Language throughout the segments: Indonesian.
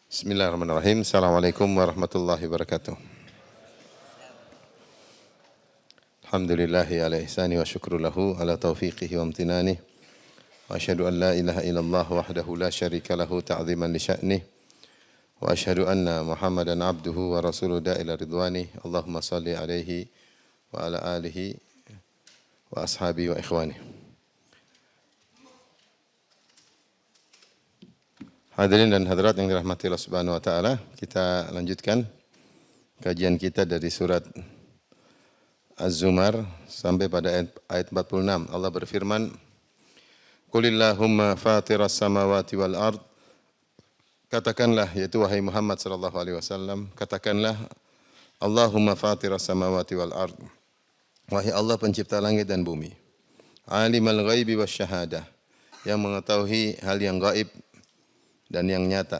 Bismillahirrahmanirrahim. Assalamualaikum warahmatullahi wabarakatuh. Alhamdulillahi ala ihsani wa syukru lahu ala taufiqihi wa amtinani. Wa asyhadu an la ilaha illallah wahdahu la syarika lahu ta'ziman li sya'nih. Wa asyhadu anna Muhammadan abduhu wa rasuluhu da'ila ridwani. Allahumma salli alaihi wa ala alihi wa ashabi wa ikhwani. Hadirin dan hadirat yang dirahmati Allah Subhanahu wa taala, kita lanjutkan kajian kita dari surat Az-Zumar sampai pada ayat 46. Allah berfirman, "Qulillahumma fatiras samawati wal ard." Katakanlah, yaitu wahai Muhammad sallallahu alaihi wasallam, katakanlah, Allahumma fatiras samawati wal ard. Wahai Allah pencipta langit dan bumi. Alimal ghaibi wasyahadah, yang mengetahui hal yang gaib dan yang nyata.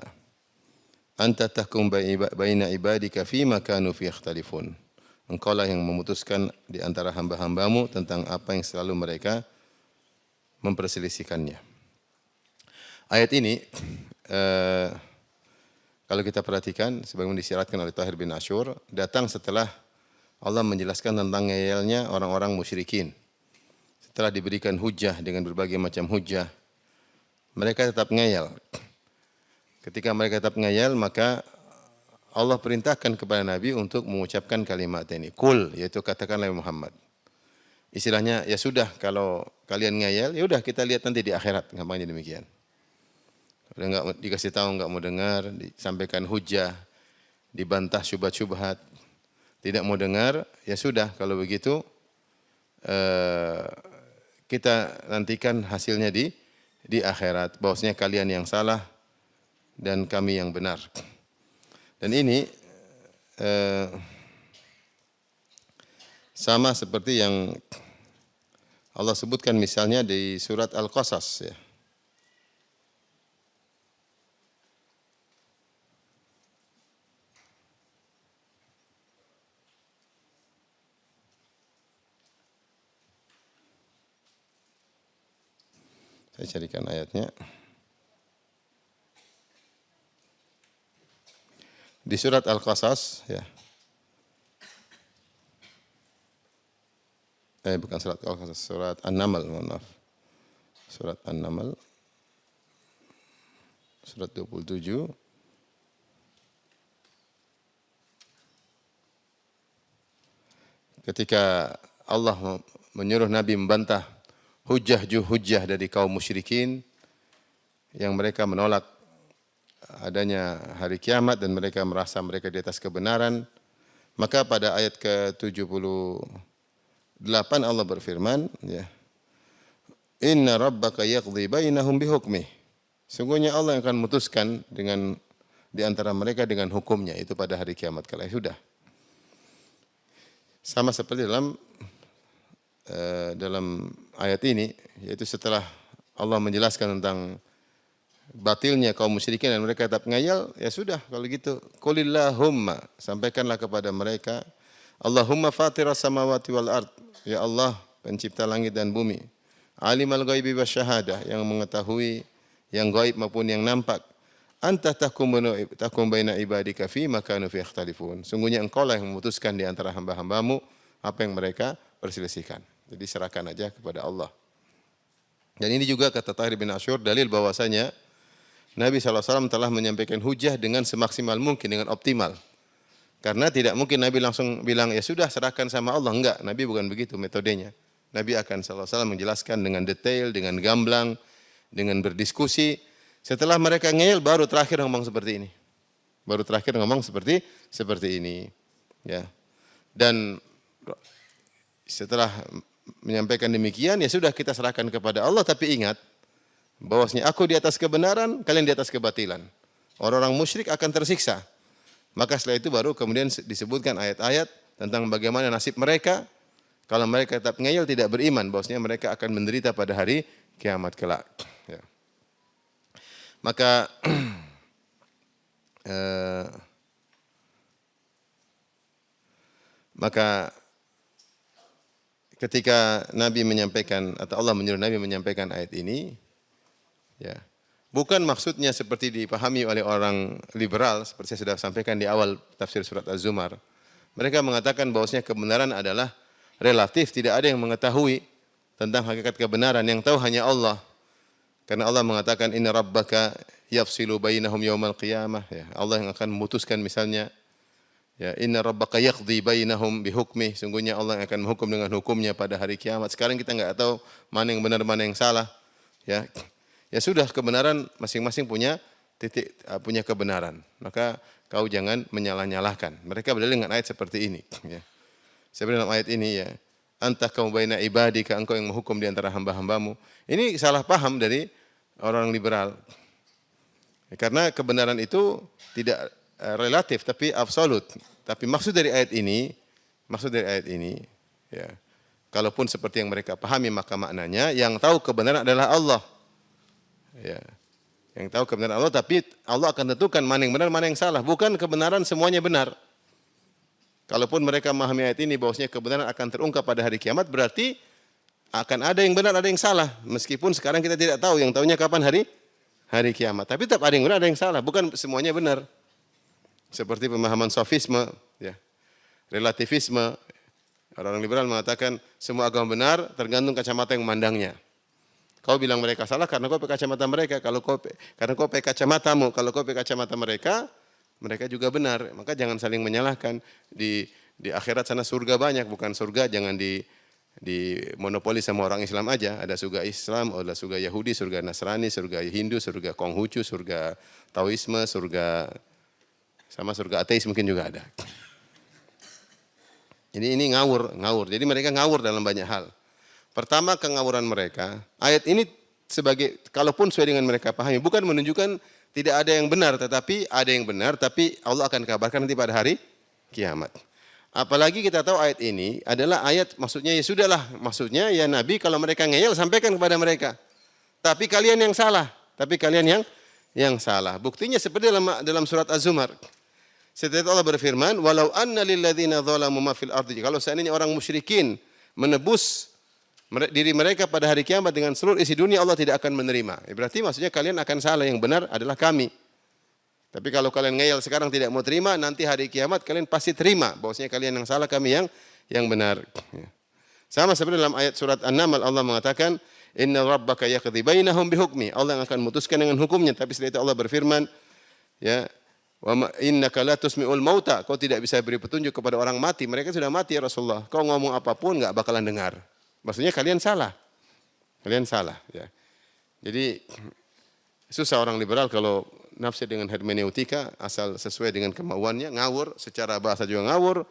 Anta tahkum baina ibadika fima kanu fi yakhtalifun. Engkaulah yang memutuskan di antara hamba-hambamu tentang apa yang selalu mereka memperselisihkannya. Ayat ini kalau kita perhatikan sebagaimana disyaratkan oleh Tahir bin Ashur, datang setelah Allah menjelaskan tentang ngeyelnya orang-orang musyrikin. Setelah diberikan hujjah dengan berbagai macam hujjah, mereka tetap ngeyel. Ketika mereka tetap ngeyel, maka Allah perintahkan kepada Nabi untuk mengucapkan kalimat ini. Kul, yaitu katakanlah Muhammad. Istilahnya, ya sudah kalau kalian ngeyel, ya udah kita lihat nanti di akhirat. Gampangnya demikian. Udah enggak dikasih tahu, enggak mau dengar, disampaikan hujjah, dibantah syubhat-syubhat, tidak mau dengar, ya sudah kalau begitu kita nantikan hasilnya di akhirat. Bahwasanya kalian yang salah dan kami yang benar. Dan ini sama seperti yang Allah sebutkan misalnya di surat Al-Qasas ya. Saya carikan ayatnya. Di surat Al-Qasas ya. Bukan surat Al-Qasas, surat An-Naml, mohon maaf. Surat An-Naml surat 27 ketika Allah menyuruh Nabi membantah hujjah dari kaum musyrikin yang mereka menolak adanya hari kiamat dan mereka merasa mereka di atas kebenaran, maka pada ayat ke-78 Allah berfirman, ya, Inna rabbaka yaqdi bainahum bihukmih. Sungguhnya Allah yang akan memutuskan dengan di antara mereka dengan hukumnya, itu pada hari kiamat kala. Sudah. Sama seperti dalam ayat ini, yaitu setelah Allah menjelaskan tentang batilnya kaum musyrikin dan mereka tetap ngayal, ya sudah kalau gitu. Qulillahumma, sampaikanlah kepada mereka, Allahumma fatiras samawati wal ard. Ya Allah, pencipta langit dan bumi. Alimal ghaibi wasyahadah, yang mengetahui yang gaib maupun yang nampak. Anta tahkum baina ibadika fi ma kanu fi yakhtalifun. Sungguhnya engkaulah yang memutuskan di antara hamba-hambamu apa yang mereka perselisihkan. Jadi serahkan aja kepada Allah. Dan ini juga kata Tahir bin Ashur, dalil bahwasanya Nabi SAW telah menyampaikan hujjah dengan semaksimal mungkin, dengan optimal. Karena tidak mungkin Nabi langsung bilang, ya sudah serahkan sama Allah. Enggak, Nabi bukan begitu metodenya. Nabi akan SAW menjelaskan dengan detail, dengan gamblang, dengan berdiskusi. Setelah mereka ngeyel, baru terakhir ngomong seperti ini. Baru terakhir ngomong seperti ini. Ya. Dan setelah menyampaikan demikian, ya sudah kita serahkan kepada Allah. Tapi ingat, bahwasanya aku di atas kebenaran, kalian di atas kebatilan. Orang-orang musyrik akan tersiksa. Maka setelah itu baru kemudian disebutkan ayat-ayat tentang bagaimana nasib mereka kalau mereka tetap ngeyel, tidak beriman, bahwasanya mereka akan menderita pada hari kiamat kelak. Ya. Maka ketika Nabi menyampaikan atau Allah menyuruh Nabi menyampaikan ayat ini, ya, bukan maksudnya seperti dipahami oleh orang liberal, seperti saya sudah sampaikan di awal tafsir surat Az-Zumar. Mereka mengatakan bahwasanya kebenaran adalah relatif, tidak ada yang mengetahui tentang hakikat kebenaran, yang tahu hanya Allah. Karena Allah mengatakan inna rabbaka yafsilu bainahum yaumal qiyamah, ya, Allah yang akan memutuskan misalnya, ya, inna rabbaka yaqdi bainahum bihukmih, sungguhnya Allah yang akan menghukum dengan hukumnya pada hari kiamat. Sekarang kita enggak tahu mana yang benar mana yang salah, ya. Ya sudah, kebenaran masing-masing punya titik, punya kebenaran. Maka kau jangan menyalah-nyalahkan. Mereka berdalil dengan ayat seperti ini, ya. Sebenarnya dalam ayat ini, ya, antahkamu baina ibadika, engkau yang menghukum di antara hamba-hambamu. Ini salah paham dari orang liberal. Karena kebenaran itu tidak relatif tapi absolut. Tapi maksud dari ayat ini, ya, kalaupun seperti yang mereka pahami, maka maknanya yang tahu kebenaran adalah Allah. Ya. Yang tahu kebenaran Allah, tapi Allah akan tentukan mana yang benar, mana yang salah. Bukan kebenaran semuanya benar. Kalaupun mereka memahami ayat ini bahwasanya kebenaran akan terungkap pada hari kiamat, berarti akan ada yang benar, ada yang salah. Meskipun sekarang kita tidak tahu, yang tahunya kapan hari kiamat. Tapi tetap ada yang benar, ada yang salah. Bukan semuanya benar. Seperti pemahaman sofisme, ya, relativisme. Orang liberal mengatakan semua agama benar tergantung kacamata yang memandangnya. Kau bilang mereka salah karena kau pakai kacamata mereka. Karena kau pakai kacamatamu, kalau kau pakai kacamata mereka, mereka juga benar. Maka jangan saling menyalahkan. Di akhirat sana surga banyak, bukan surga jangan di monopoli sama orang Islam aja. Ada surga Islam, ada surga Yahudi, surga Nasrani, surga Hindu, surga Konghucu, surga Taoisme, surga ateis mungkin juga ada. Jadi ini ngawur. Jadi mereka ngawur dalam banyak hal. Pertama, kengawuran mereka. Ayat ini sebagai, kalaupun sesuai dengan mereka pahami, bukan menunjukkan tidak ada yang benar, tetapi ada yang benar, tapi Allah akan kabarkan nanti pada hari kiamat. Apalagi kita tahu ayat ini adalah ayat, maksudnya ya sudahlah, maksudnya ya Nabi kalau mereka ngeyel sampaikan kepada mereka. Tapi kalian yang salah, yang salah. Buktinya seperti dalam surat Az-Zumar. Setelah Allah berfirman, walau anna lilladzina dzalamu ma fil ardi. Kalau seandainya orang musyrikin menebus diri mereka pada hari kiamat dengan seluruh isi dunia, Allah tidak akan menerima. Berarti maksudnya kalian akan salah, yang benar adalah kami. Tapi kalau kalian ngeyel sekarang tidak mau terima, nanti hari kiamat kalian pasti terima bahwasanya kalian yang salah, kami yang benar. Sama seperti dalam ayat surat An-Naml, Allah mengatakan, inna rabbaka yaqdi bainahum bihukmi. Allah yang akan memutuskan dengan hukumnya. Tapi setelah itu Allah berfirman, ya, wa innaka la tusmi'ul mauta. Kau tidak bisa beri petunjuk kepada orang mati. Mereka sudah mati ya Rasulullah. Kau ngomong apapun enggak bakalan dengar. Maksudnya kalian salah. Ya. Jadi susah orang liberal kalau nafsir dengan hermeneutika, asal sesuai dengan kemauannya, ngawur, secara bahasa juga ngawur,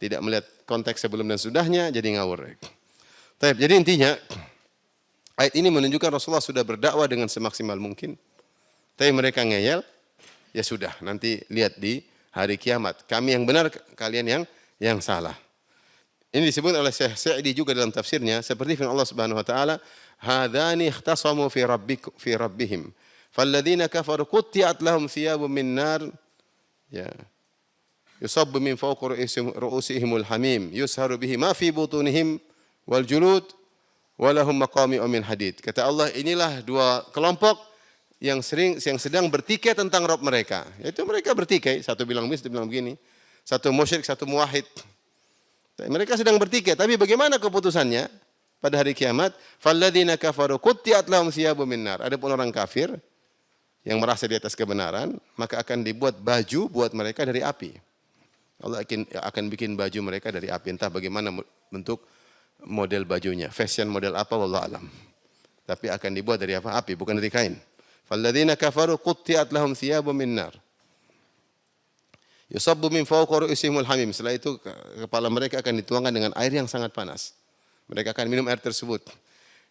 tidak melihat konteks sebelum dan sudahnya, jadi ngawur. Jadi intinya, ayat ini menunjukkan Rasulullah sudah berdakwah dengan semaksimal mungkin. Tapi mereka ngeyel, ya sudah, nanti lihat di hari kiamat. Kami yang benar, kalian yang salah. Ini disebut oleh Syekh Sa'di juga dalam tafsirnya, seperti firman Allah Subhanahu wa taala, "Hadzani ikhtasamu fi rabbihim, falladzina kafaru qutti'at lahum thiyabun min nar, ya, yusabbu min fawqi ru'usihimul hamim, yusharu bihi ma fi butunihim wal julud, wa lahum maqami'un min hadid." Kata Allah, inilah dua kelompok yang sedang bertikai tentang Rabb mereka. Yaitu mereka bertikai, satu bilang begini, satu bilang begini, satu musyrik, satu muwahhid. Mereka sedang bertikai, tapi bagaimana keputusannya pada hari kiamat? Falladzina kafaru qutti'at lahum thiyabun min nar. Adapun orang kafir yang merasa di atas kebenaran, maka akan dibuat baju buat mereka dari api. Allah akan bikin baju mereka dari api. Entah bagaimana bentuk model bajunya, fashion model apa, wallahu alam. Tapi akan dibuat dari apa? Api, bukan dari kain. Falladzina kafaru qutti'at lahum thiyabun min nar. Yusabbu min fawqi ru'usihimul hamim. Setelah itu kepala mereka akan dituangkan dengan air yang sangat panas. Mereka akan minum air tersebut.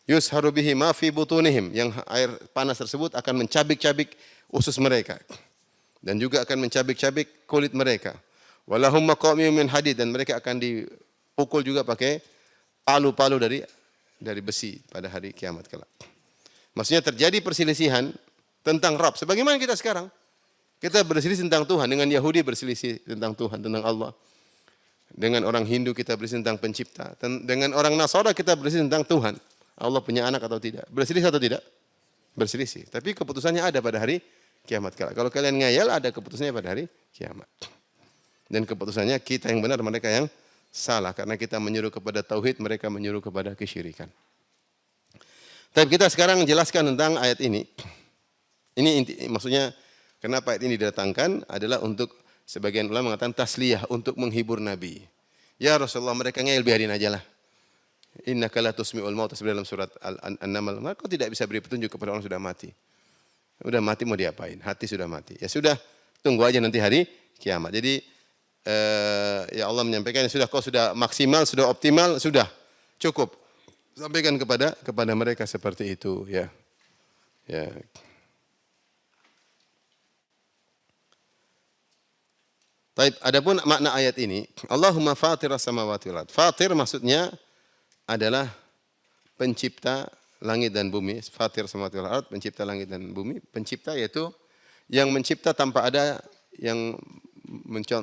Yusharu bihi ma fi butunihim. Yang air panas tersebut akan mencabik-cabik usus mereka. Dan juga akan mencabik-cabik kulit mereka. Walahum maqami'un min hadid. Dan mereka akan dipukul juga pakai palu-palu dari besi pada hari kiamat kelak. Maksudnya terjadi perselisihan tentang Rabb. Sebagaimana kita sekarang. Kita berselisih tentang Tuhan, dengan Yahudi berselisih tentang Tuhan, tentang Allah. Dengan orang Hindu kita berselisih tentang pencipta. Dengan orang Nasara kita berselisih tentang Tuhan. Allah punya anak atau tidak. Berselisih atau tidak? berselisih. Tapi keputusannya ada pada hari kiamat kelak. Kalau kalian ngayal, ada keputusannya pada hari kiamat. Dan keputusannya kita yang benar, mereka yang salah. Karena kita menyuruh kepada tauhid, mereka menyuruh kepada kesyirikan. Tapi kita sekarang jelaskan tentang ayat ini. Ini maksudnya kenapa ayat ini didatangkan adalah untuk sebagian ulama mengatakan tasliyah, untuk menghibur Nabi. Ya Rasulullah, mereka ngeyel, biarin aja lah. Innaka la tusmi'ul mauta, dalam surat An-Naml. Kau tidak bisa beri petunjuk kepada orang sudah mati. Sudah mati mau diapain? Hati sudah mati. Ya sudah, tunggu aja nanti hari kiamat. Jadi ya Allah menyampaikan, sudah, kau sudah maksimal, sudah optimal, sudah cukup. Sampaikan kepada mereka seperti itu, ya. Ya. Baik, adapun makna ayat ini, Allahumma fatiras samawati wal ard. Fatir maksudnya adalah pencipta langit dan bumi. Fatir samawati wal ard, pencipta langit dan bumi. Pencipta yaitu yang mencipta tanpa ada yang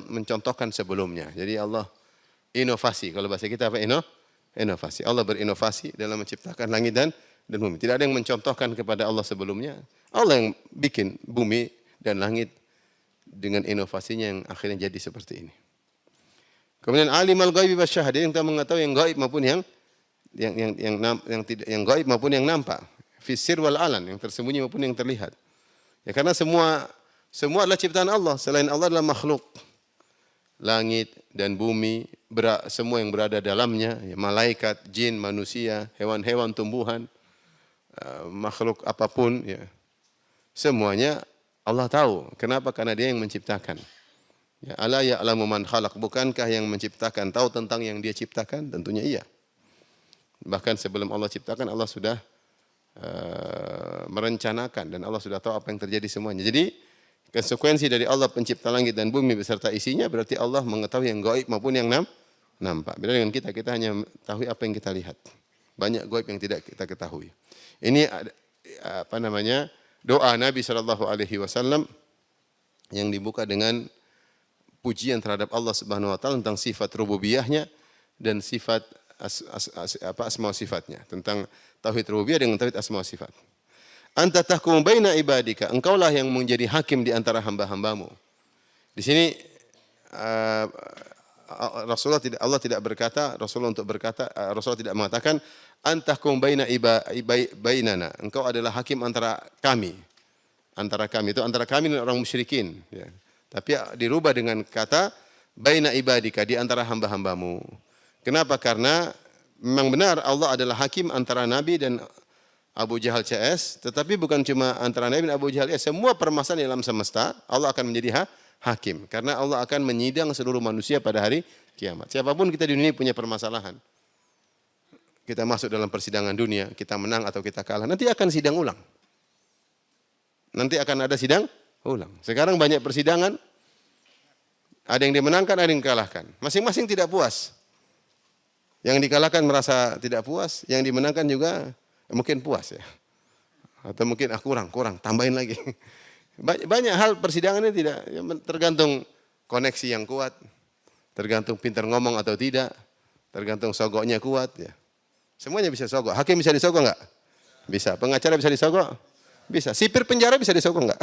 mencontohkan sebelumnya. Jadi Allah inovasi. Kalau bahasa kita apa? Inovasi. Allah berinovasi dalam menciptakan langit dan bumi. Tidak ada yang mencontohkan kepada Allah sebelumnya. Allah yang bikin bumi dan langit dengan inovasinya yang akhirnya jadi seperti ini. Kemudian alimal ghaibi wasyahada, yang kita mengetahui yang gaib maupun yang tidak, yang gaib maupun yang nampak. Fisir wal alan, yang tersembunyi maupun yang terlihat. Ya, karena semua adalah ciptaan Allah. Selain Allah adalah makhluk. Langit dan bumi, semua yang berada dalamnya, ya, malaikat, jin, manusia, hewan-hewan, tumbuhan, makhluk apapun, ya. Semuanya Allah tahu. Kenapa? Karena Dia yang menciptakan. Ya, ala ya'lamu man khalaq. Bukankah yang menciptakan tahu tentang yang Dia ciptakan? Tentunya iya. Bahkan sebelum Allah ciptakan, Allah sudah merencanakan dan Allah sudah tahu apa yang terjadi semuanya. Jadi konsekuensi dari Allah pencipta langit dan bumi beserta isinya berarti Allah mengetahui yang gaib maupun yang nampak. Beda dengan kita hanya tahu apa yang kita lihat. Banyak gaib yang tidak kita ketahui. Ini apa namanya? Doa Nabi SAW yang dibuka dengan pujian terhadap Allah Subhanahu wa taala tentang sifat rububiyahnya dan sifat asma sifatnya, tentang tauhid rububiyah dengan tauhid asma sifat. Anta tahkumu baina ibadika, engkaulah yang menjadi hakim di antara hamba-hambamu. Di sini Allah tidak berkata, Rasulullah tidak mengatakan antahkum baina bainana, engkau adalah hakim antara kami. Antara kami itu antara kami dan orang musyrikin, ya. Tapi dirubah dengan kata baina ibadika, di antara hamba-hambamu. Kenapa? Karena memang benar Allah adalah hakim antara Nabi dan Abu Jahal CS, tetapi bukan cuma antara Nabi dan Abu Jahal, ya, semua permasalahan di alam semesta Allah akan menjadi hakim, karena Allah akan menyidang seluruh manusia pada hari kiamat. Siapapun kita di dunia punya permasalahan. Kita masuk dalam persidangan dunia, kita menang atau kita kalah, nanti akan sidang ulang. Nanti akan ada sidang ulang. Sekarang banyak persidangan, ada yang dimenangkan, ada yang dikalahkan. Masing-masing tidak puas. Yang dikalahkan merasa tidak puas, yang dimenangkan juga mungkin puas, ya. Atau mungkin kurang, tambahin lagi. Banyak hal persidangan ini tidak, tergantung koneksi yang kuat, tergantung pintar ngomong atau tidak, tergantung sogoknya kuat, ya. Semuanya bisa sogok. Hakim bisa disogok enggak? Bisa. Pengacara bisa disogok? Bisa. Sipir penjara bisa disogok enggak?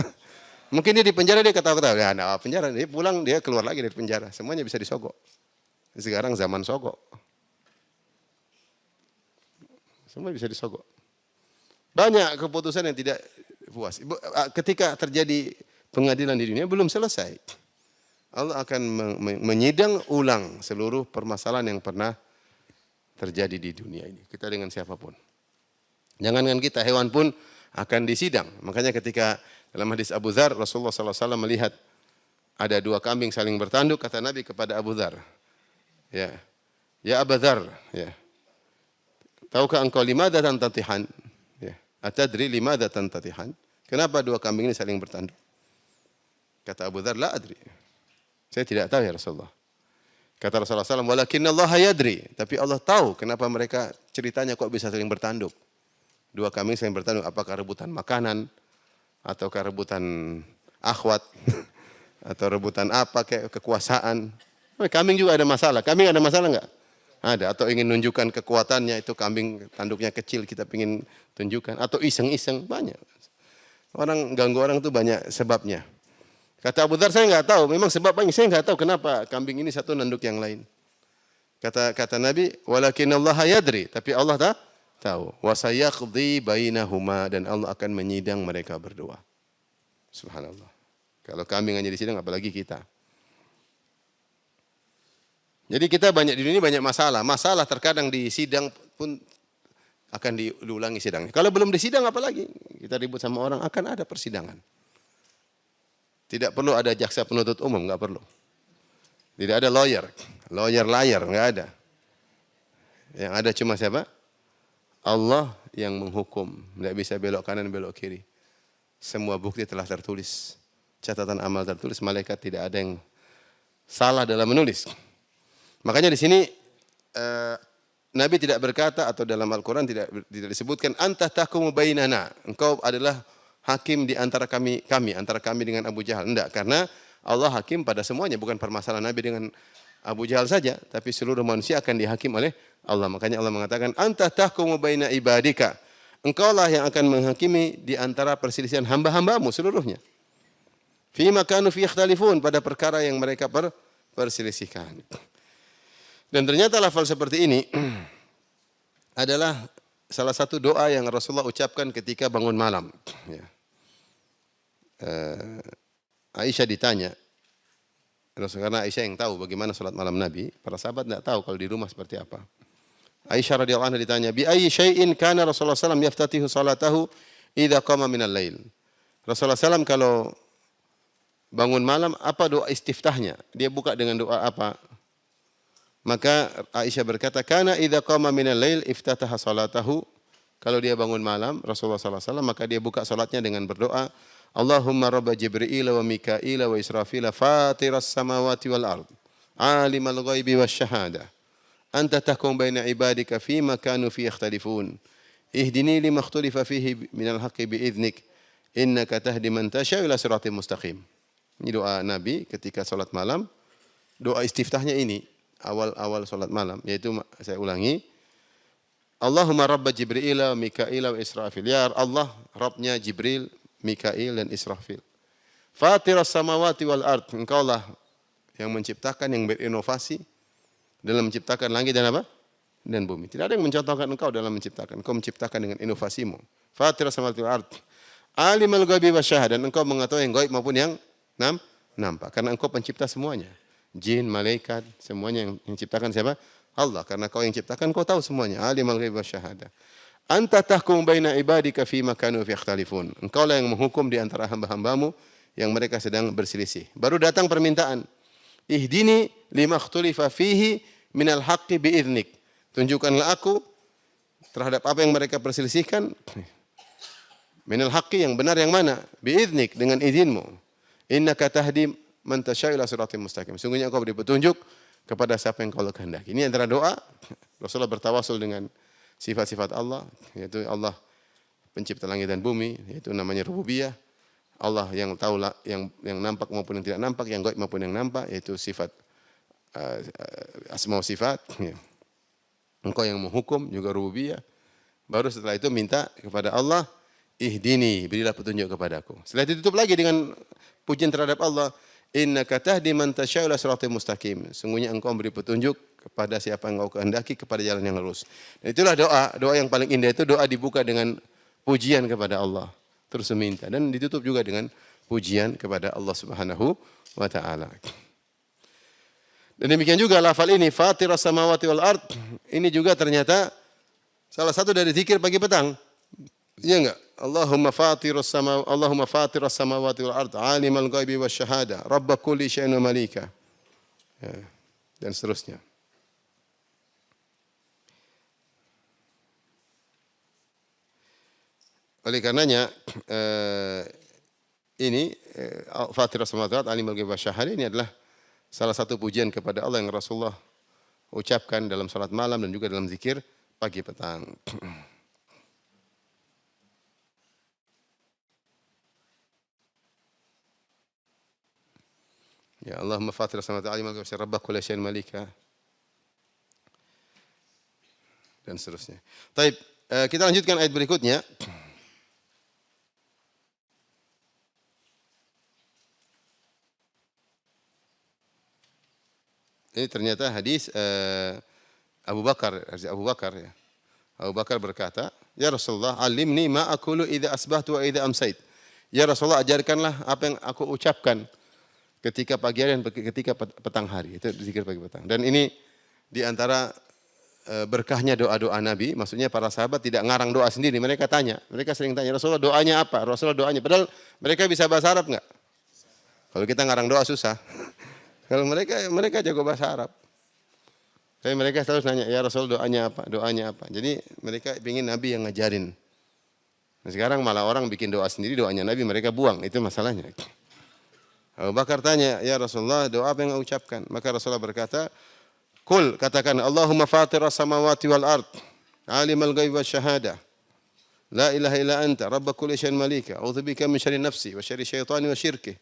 Mungkin dia di penjara dia ketawa-ketawa. Ya, nah, penjara dia pulang dia keluar lagi dari penjara. Semuanya bisa disogok. Sekarang zaman sogok. Semua bisa disogok. Banyak keputusan yang tidak puas. Ketika terjadi pengadilan di dunia belum selesai. Allah akan menyidang ulang seluruh permasalahan yang pernah terjadi di dunia ini. Kita dengan siapapun. Jangankan kita, hewan pun akan disidang. Makanya ketika dalam hadis Abu Dzar, Rasulullah SAW melihat ada dua kambing saling bertanduk, kata Nabi kepada Abu Dzar, ya Abu Dzar, ya, tahukah engkau limadha tantatihan? Ya, atadri limadha tantatihan? Kenapa dua kambing ini saling bertanduk? Kata Abu Dzar, la adri. Saya tidak tahu ya Rasulullah. Kata Rasulullah SAW, walakinna Allah yadri. Tapi Allah tahu kenapa mereka ceritanya kok bisa saling bertanduk. Dua kambing saling bertanduk, apakah rebutan makanan, ataukah rebutan akhwat, atau rebutan apa, kayak kekuasaan. Kambing juga ada masalah. Kambing ada masalah enggak? Ada. Atau ingin nunjukkan kekuatannya, itu kambing tanduknya kecil, kita ingin tunjukkan. Atau iseng-iseng, banyak. Orang ganggu orang itu banyak sebabnya. Kata Abu Dzar, saya nggak tahu. Memang sebabnya saya nggak tahu kenapa kambing ini satu nanduk yang lain. Kata Nabi, walakin Allah yadri. Tapi Allah tahu. Wa sayaqdi bainahuma, dan Allah akan menyidang mereka berdua. Subhanallah. Kalau kambing hanya disidang, apalagi kita. Jadi kita banyak di dunia banyak masalah. Masalah terkadang di sidang pun akan diulangi sidangnya. Kalau belum disidang apalagi kita ribut sama orang, akan ada persidangan. Tidak perlu ada jaksa penuntut umum, nggak perlu. Tidak ada lawyer layar, nggak ada. Yang ada cuma siapa? Allah yang menghukum. Tidak bisa belok kanan, belok kiri. Semua bukti telah tertulis. Catatan amal tertulis, malaikat tidak ada yang salah dalam menulis. Makanya di sini Nabi tidak berkata, atau dalam Al-Quran tidak disebutkan, anta tahkumu bainana, engkau adalah hakim di antara kami antara kami dengan Abu Jahal. Enggak, karena Allah hakim pada semuanya, bukan permasalahan Nabi dengan Abu Jahal saja, tapi seluruh manusia akan dihakim oleh Allah. Makanya Allah mengatakan, anta tahkumu baina ibadika, engkaulah yang akan menghakimi di antara perselisihan hamba-hambamu seluruhnya. Fima kanu fi ikhtalifun, pada perkara yang mereka perselisihkan. Dan ternyata lafal seperti ini adalah salah satu doa yang Rasulullah ucapkan ketika bangun malam. Ya. Aisyah ditanya, karena Aisyah yang tahu bagaimana salat malam Nabi, para sahabat tidak tahu kalau di rumah seperti apa. Aisyah radhiyallahu anha ditanya, bi ayyi syai'in kana Rasulullah sallallahu alaihi wasallam yaftatihu salatahu idza qama minal lail. Rasulullah sallallahu kalau bangun malam, apa doa istiftahnya? Dia buka dengan doa apa? Maka Aisyah berkata, kana idza qama minal lail iftataha salatahu. Kalau dia bangun malam, Rasulullah sallallahu alaihi wasallam, maka dia buka salatnya dengan berdoa, Allahumma rabb Jibril wa Mikail wa Israfil fatiras samawati wal ard, alimal ghaibi wasyahada, anta tahkum baina ibadika fima kanu fi yakhtalifun, ihdini lima ikhtalifa fihi minal haqqi biiznik, innaka tahdi man tasya ila siratal mustaqim. Ini doa Nabi ketika salat malam. Doa istiftahnya ini awal salat malam, yaitu saya ulangi, Allahumma rabb Jibril wa Mikail wa Israfil. Ya Allah, Rabbnya Jibril, Mikail dan Israfil. Fatiras samawati wal ard, engkaulah yang menciptakan, yang berinovasi dalam menciptakan langit dan apa? Dan bumi. Tidak ada yang mencontohkan engkau dalam menciptakan. Engkau menciptakan dengan inovasimu. Fatiras samawati wal ard, alimul ghaibi wasyahada, dan engkau mengetahui yang gaib maupun yang nampak, karena engkau pencipta semuanya. Jin, malaikat, semuanya yang ciptakan siapa? Allah. Karena kau yang ciptakan, kau tahu semuanya. Alimul ghaib wasyahada. Anta tahkum baina ibadika fima kanu fi yakhtalifun. Engkau lah yang menghukum di antara hamba-hambamu yang mereka sedang berselisih. Baru datang permintaan. Ihdini lima ikhtalifa fihi minal haqqi biiznik. Tunjukkanlah aku terhadap apa yang mereka perselisihkan. Minal haqqi, yang benar yang mana? Biiznik, dengan izinmu. Innaka tahdi man tasya ila siratal mustaqim. Sungguhnya engkau beri petunjuk kepada siapa yang kau kehendaki. Ini antara doa Rasulullah bertawasul dengan sifat-sifat Allah, yaitu Allah pencipta langit dan bumi, yaitu namanya rububiyah. Allah yang tahu yang nampak maupun yang tidak nampak, yang gaib maupun yang nampak, yaitu sifat asma wa sifat. Engkau yang menghukum, juga rububiyah. Baru setelah itu minta kepada Allah, ihdini, berilah petunjuk kepadaku. Setelah itu tutup lagi dengan pujian terhadap Allah. Innaka tahdi man tasya ila siratal mustaqim. Sungguhnya engkau memberi petunjuk kepada siapa yang engkau kehendaki kepada jalan yang lurus. Dan itulah doa yang paling indah, itu doa dibuka dengan pujian kepada Allah. Terus meminta, dan ditutup juga dengan pujian kepada Allah Subhanahu wa taala. Dan demikian juga lafal ini, Fatiras samawati wal ard, ini juga ternyata salah satu dari zikir pagi petang. Iya enggak? Allahumma fatiras samawati wal ard, alimal ghaibi wasyahada, rabb kulli syai'in wa malika. Ya, dan seterusnya. Oleh karenanya ini fatiras samawati wal ard, alimal ghaibi wasyahada, ini adalah salah satu pujian kepada Allah yang Rasulullah ucapkan dalam salat malam dan juga dalam zikir pagi petang. Ya Allahumma fatiras samawati wal ardi rabb kulli syai'in malika, dan seterusnya. Baik, kita lanjutkan ayat berikutnya. Ini ternyata hadis Abu Bakar, Abu Bakar ya. Abu Bakar berkata, "Ya Rasulullah, alimni ma aqulu idza asbahtu wa idza amsait." Ya Rasulullah, ajarkanlah apa yang aku ucapkan ketika pagi hari dan ketika petang hari. Itu zikir pagi petang. Dan ini di antara berkahnya doa-doa Nabi, maksudnya para sahabat tidak ngarang doa sendiri. Mereka tanya, mereka sering tanya, Rasulullah doanya apa? Rasulullah doanya. Padahal mereka bisa bahasa Arab enggak? Kalau kita ngarang doa susah. Kalau mereka jago bahasa Arab. Tapi mereka selalu nanya, ya Rasul doanya apa? Doanya apa? Jadi mereka ingin Nabi yang ngajarin. Nah, sekarang malah orang bikin doa sendiri, doanya Nabi mereka buang. Itu masalahnya. Abu Bakar tanya, ya Rasulullah doa apa yang engkau ucapkan? Maka Rasulullah berkata, Kul, katakan, Allahumma fatira samawati wal ard, alimal ghaib wa syahada, la ilaha illa anta, rabba kulli syai'in malika, a'udzubika min syarri nafsi wa syarri syaitani wa syirkih.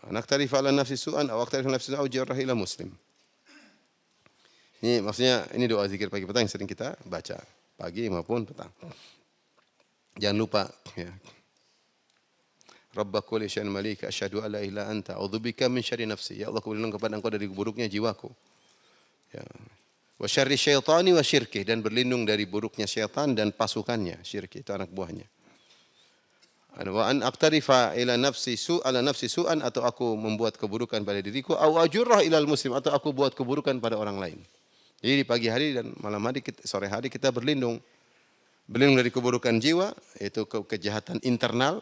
Naktarifa ala nafsi su'an, aw aktarifa nafsi su'an, aw jarrah ila muslim. Ini maksudnya ini doa zikir pagi petang yang sering kita baca pagi maupun petang. Jangan lupa ya. Rabb kulli syai'in malika asyhadu alla ilaha anta a'udzubika min syarri nafsi. Ya Allah, aku berlindung kepada Engkau dari buruknya jiwaku. Ya. Wa syarri syaitani wa syirkih, dan berlindung dari buruknya syaitan dan pasukannya, syirki itu anak buahnya. Wa an aqtarifa ila nafsi su'an, atau aku membuat keburukan pada diriku, au ajurrah ilal muslim, atau aku buat keburukan pada orang lain. Jadi di pagi hari dan malam hari, sore hari kita berlindung dari keburukan jiwa, yaitu kejahatan internal,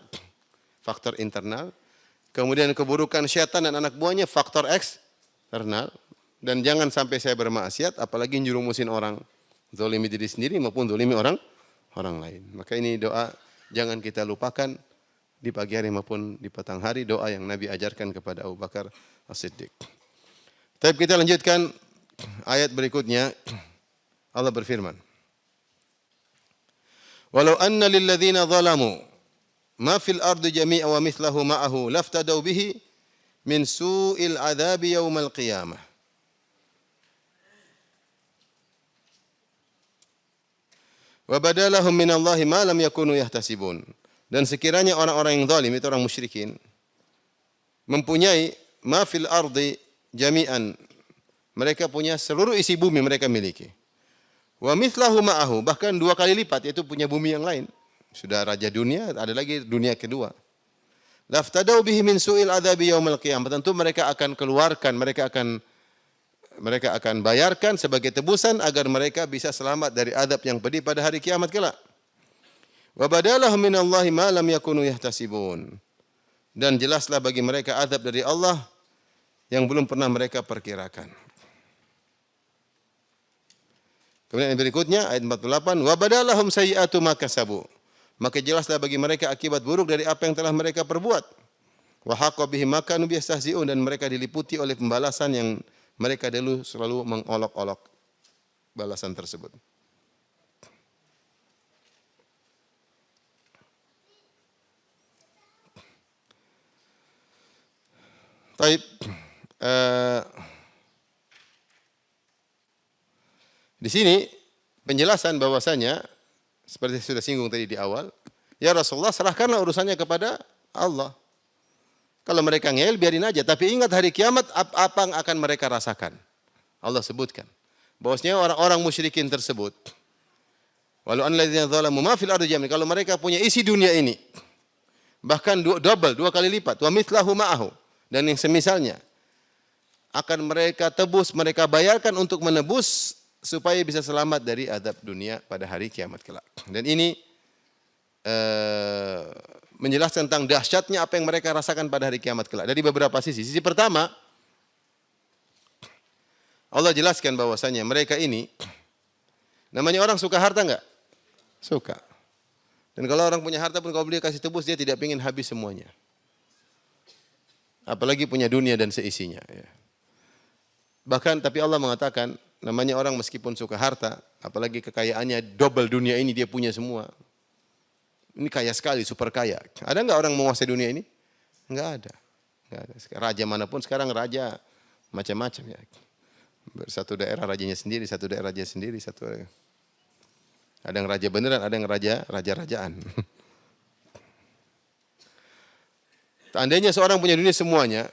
faktor internal. Kemudian keburukan syaitan dan anak buahnya, faktor eksternal. Dan jangan sampai saya bermaksiat, apalagi njurumusin orang, zalimi diri sendiri maupun zalimi orang lain. Maka ini doa jangan kita lupakan di pagi hari maupun di petang hari, doa yang Nabi ajarkan kepada Abu Bakar As-Siddiq. Tapi kita lanjutkan ayat berikutnya. Allah berfirman, Walau anna lilladzina zalamu ma fil ardi jami'a wa mithlahu ma'ahu laftadaw bihi min su'il adzabi yaumal qiyamah. Wa badalahum minallahi ma lam yakunu yahtasibun. Dan sekiranya orang-orang yang zalim, itu orang musyrikin, mempunyai ma fil ardi jami'an, mereka punya seluruh isi bumi mereka miliki. Wa mithlahu ma'ahu, bahkan 2 kali lipat, yaitu punya bumi yang lain. Sudah raja dunia, ada lagi dunia kedua. Laftadau bihi min su'il adzabi yaumil qiyamah. Tentu mereka akan keluarkan, mereka akan bayarkan sebagai tebusan agar mereka bisa selamat dari adab yang pedih pada hari kiamat kelak. Wa badalahum minallahi ma lam yakunu yahtasibun. Dan jelaslah bagi mereka adab dari Allah yang belum pernah mereka perkirakan. Kemudian yang berikutnya ayat 48, wa badalahum sayyi'atu ma kasabu. Maka jelaslah bagi mereka akibat buruk dari apa yang telah mereka perbuat. Wa haqqa bihim ma kanu yastahzi'un, dan mereka diliputi oleh pembalasan yang mereka dulu selalu mengolok-olok balasan tersebut. Taib, di sini penjelasan bahwasanya seperti sudah singgung tadi di awal, ya Rasulullah serahkanlah urusannya kepada Allah. Kalau mereka ngeyel biarin aja, tapi ingat hari kiamat apa yang akan mereka rasakan. Allah sebutkan bahwasanya orang-orang musyrikin tersebut, walau annalladzina zalamu ma fil ardi jami'an, kalau mereka punya isi dunia ini, bahkan double, 2 kali lipat, wa mithlahu ma'ahu, dan yang semisalnya, akan mereka tebus, mereka bayarkan untuk menebus supaya bisa selamat dari adab dunia pada hari kiamat kelak. Dan ini menjelaskan tentang dahsyatnya apa yang mereka rasakan pada hari kiamat kelak. Dari beberapa sisi. Sisi pertama, Allah jelaskan bahwasanya mereka ini, namanya orang suka harta enggak? Suka. Dan kalau orang punya harta pun kalau beliau kasih tebus, dia tidak ingin habis semuanya. Apalagi punya dunia dan seisinya. Ya. Bahkan tapi Allah mengatakan, namanya orang meskipun suka harta, apalagi kekayaannya double dunia ini dia punya semua. Ini kaya sekali, super kaya. Ada enggak orang menguasai dunia ini? Enggak ada. Enggak ada. Raja manapun sekarang raja macam-macam ya. Satu daerah rajanya sendiri, satu daerah raja sendiri, satu. Ada yang raja beneran, ada yang raja-rajaan. Seandainya seorang punya dunia semuanya,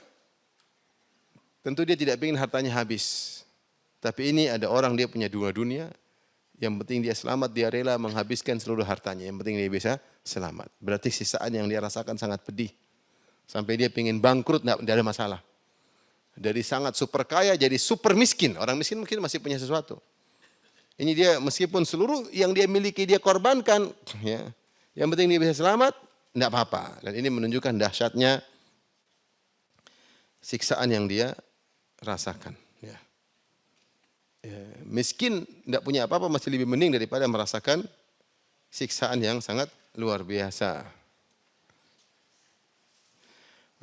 tentu dia tidak ingin hartanya habis. Tapi ini ada orang dia punya dua dunia, yang penting dia selamat, dia rela menghabiskan seluruh hartanya, yang penting dia bisa selamat. Berarti sisaan yang dia rasakan sangat pedih. Sampai dia ingin bangkrut, tidak ada masalah. Dari sangat super kaya jadi super miskin. Orang miskin mungkin masih punya sesuatu. Ini dia meskipun seluruh yang dia miliki dia korbankan, ya, yang penting dia bisa selamat, tidak apa-apa. Dan ini menunjukkan dahsyatnya siksaan yang dia rasakan. Ya. Ya, miskin tidak punya apa-apa masih lebih mending daripada merasakan siksaan yang sangat luar biasa.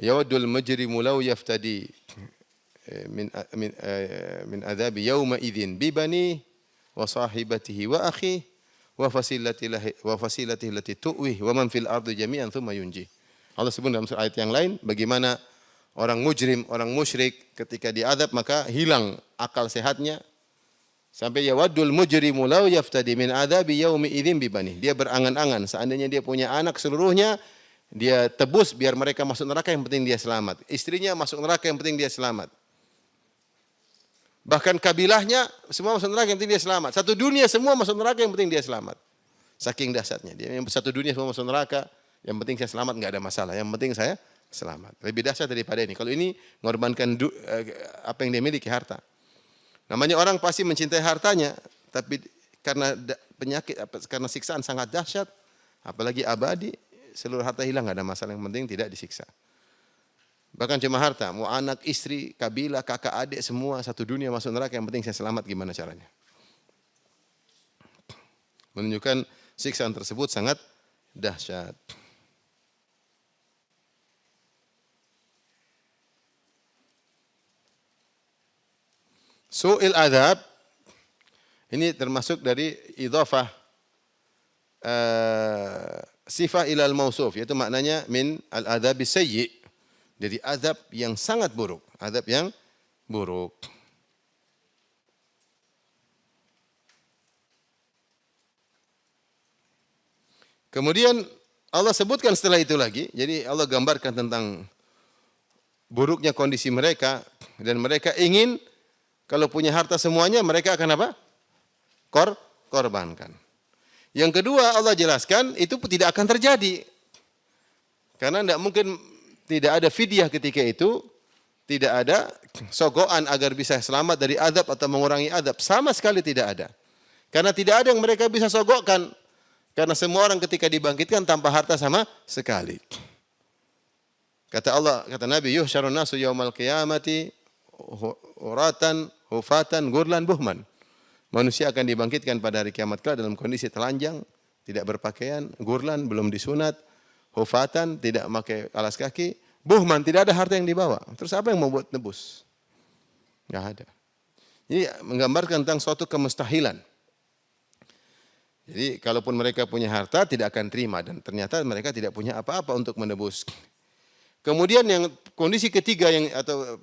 Yawaddul mujrimu law yaftadi min adzabi yauma idzin bi bani wa sahibatihi wa akhi wa fasilatihi allati tu'wih wa man fil ardi jami'an thumma yunji. Allah sebut dalam ayat yang lain bagaimana orang mujrim, orang musyrik ketika diazab maka hilang akal sehatnya sampai yawaddul mujrimu law yaftadi min adzabi yaumi idzin bi bani. Dia berangan-angan seandainya dia punya anak seluruhnya dia tebus biar mereka masuk neraka yang penting dia selamat. Istrinya masuk neraka yang penting dia selamat. Bahkan kabilahnya semua masuk neraka yang penting dia selamat. Satu dunia semua masuk neraka yang penting dia selamat. Saking dahsyatnya. Dia yang satu dunia semua masuk neraka, yang penting saya selamat enggak ada masalah. Yang penting saya selamat. Lebih dahsyat daripada ini. Kalau ini mengorbankan apa yang dia miliki harta. Namanya orang pasti mencintai hartanya, tapi karena penyakit karena siksaan sangat dahsyat, apalagi abadi, seluruh harta hilang enggak ada masalah, yang penting tidak disiksa. Bahkan cuma harta, mau anak, istri, kabilah, kakak, adik, semua satu dunia masuk neraka, yang penting saya selamat, gimana caranya. Menunjukkan siksaan tersebut sangat dahsyat. Su'il adab, ini termasuk dari idhafah sifah ilal mausuf, yaitu maknanya min al-adhabi sayyi'. Jadi azab yang sangat buruk, azab yang buruk. Kemudian Allah sebutkan setelah itu lagi, jadi Allah gambarkan tentang buruknya kondisi mereka dan mereka ingin kalau punya harta semuanya mereka akan apa? Korbankan. Yang kedua Allah jelaskan itu tidak akan terjadi. Karena tidak mungkin tidak ada fidyah ketika itu, tidak ada sogokan agar bisa selamat dari azab atau mengurangi azab. Sama sekali tidak ada. Karena tidak ada yang mereka bisa sogokkan. Karena semua orang ketika dibangkitkan tanpa harta sama sekali. Kata Allah, kata Nabi, yuhsyarun nasu yaumal qiyamati uratan, hufatan, gurlan, buhman. Manusia akan dibangkitkan pada hari kiamat kelak dalam kondisi telanjang, tidak berpakaian, gurlan, belum disunat, hufatan, tidak pakai alas kaki, buhman, tidak ada harta yang dibawa. Terus apa yang mau buat nebus? Enggak ada. Ini menggambarkan tentang suatu kemustahilan. Jadi kalaupun mereka punya harta tidak akan terima dan ternyata mereka tidak punya apa-apa untuk menebus. Kemudian yang kondisi ketiga yang atau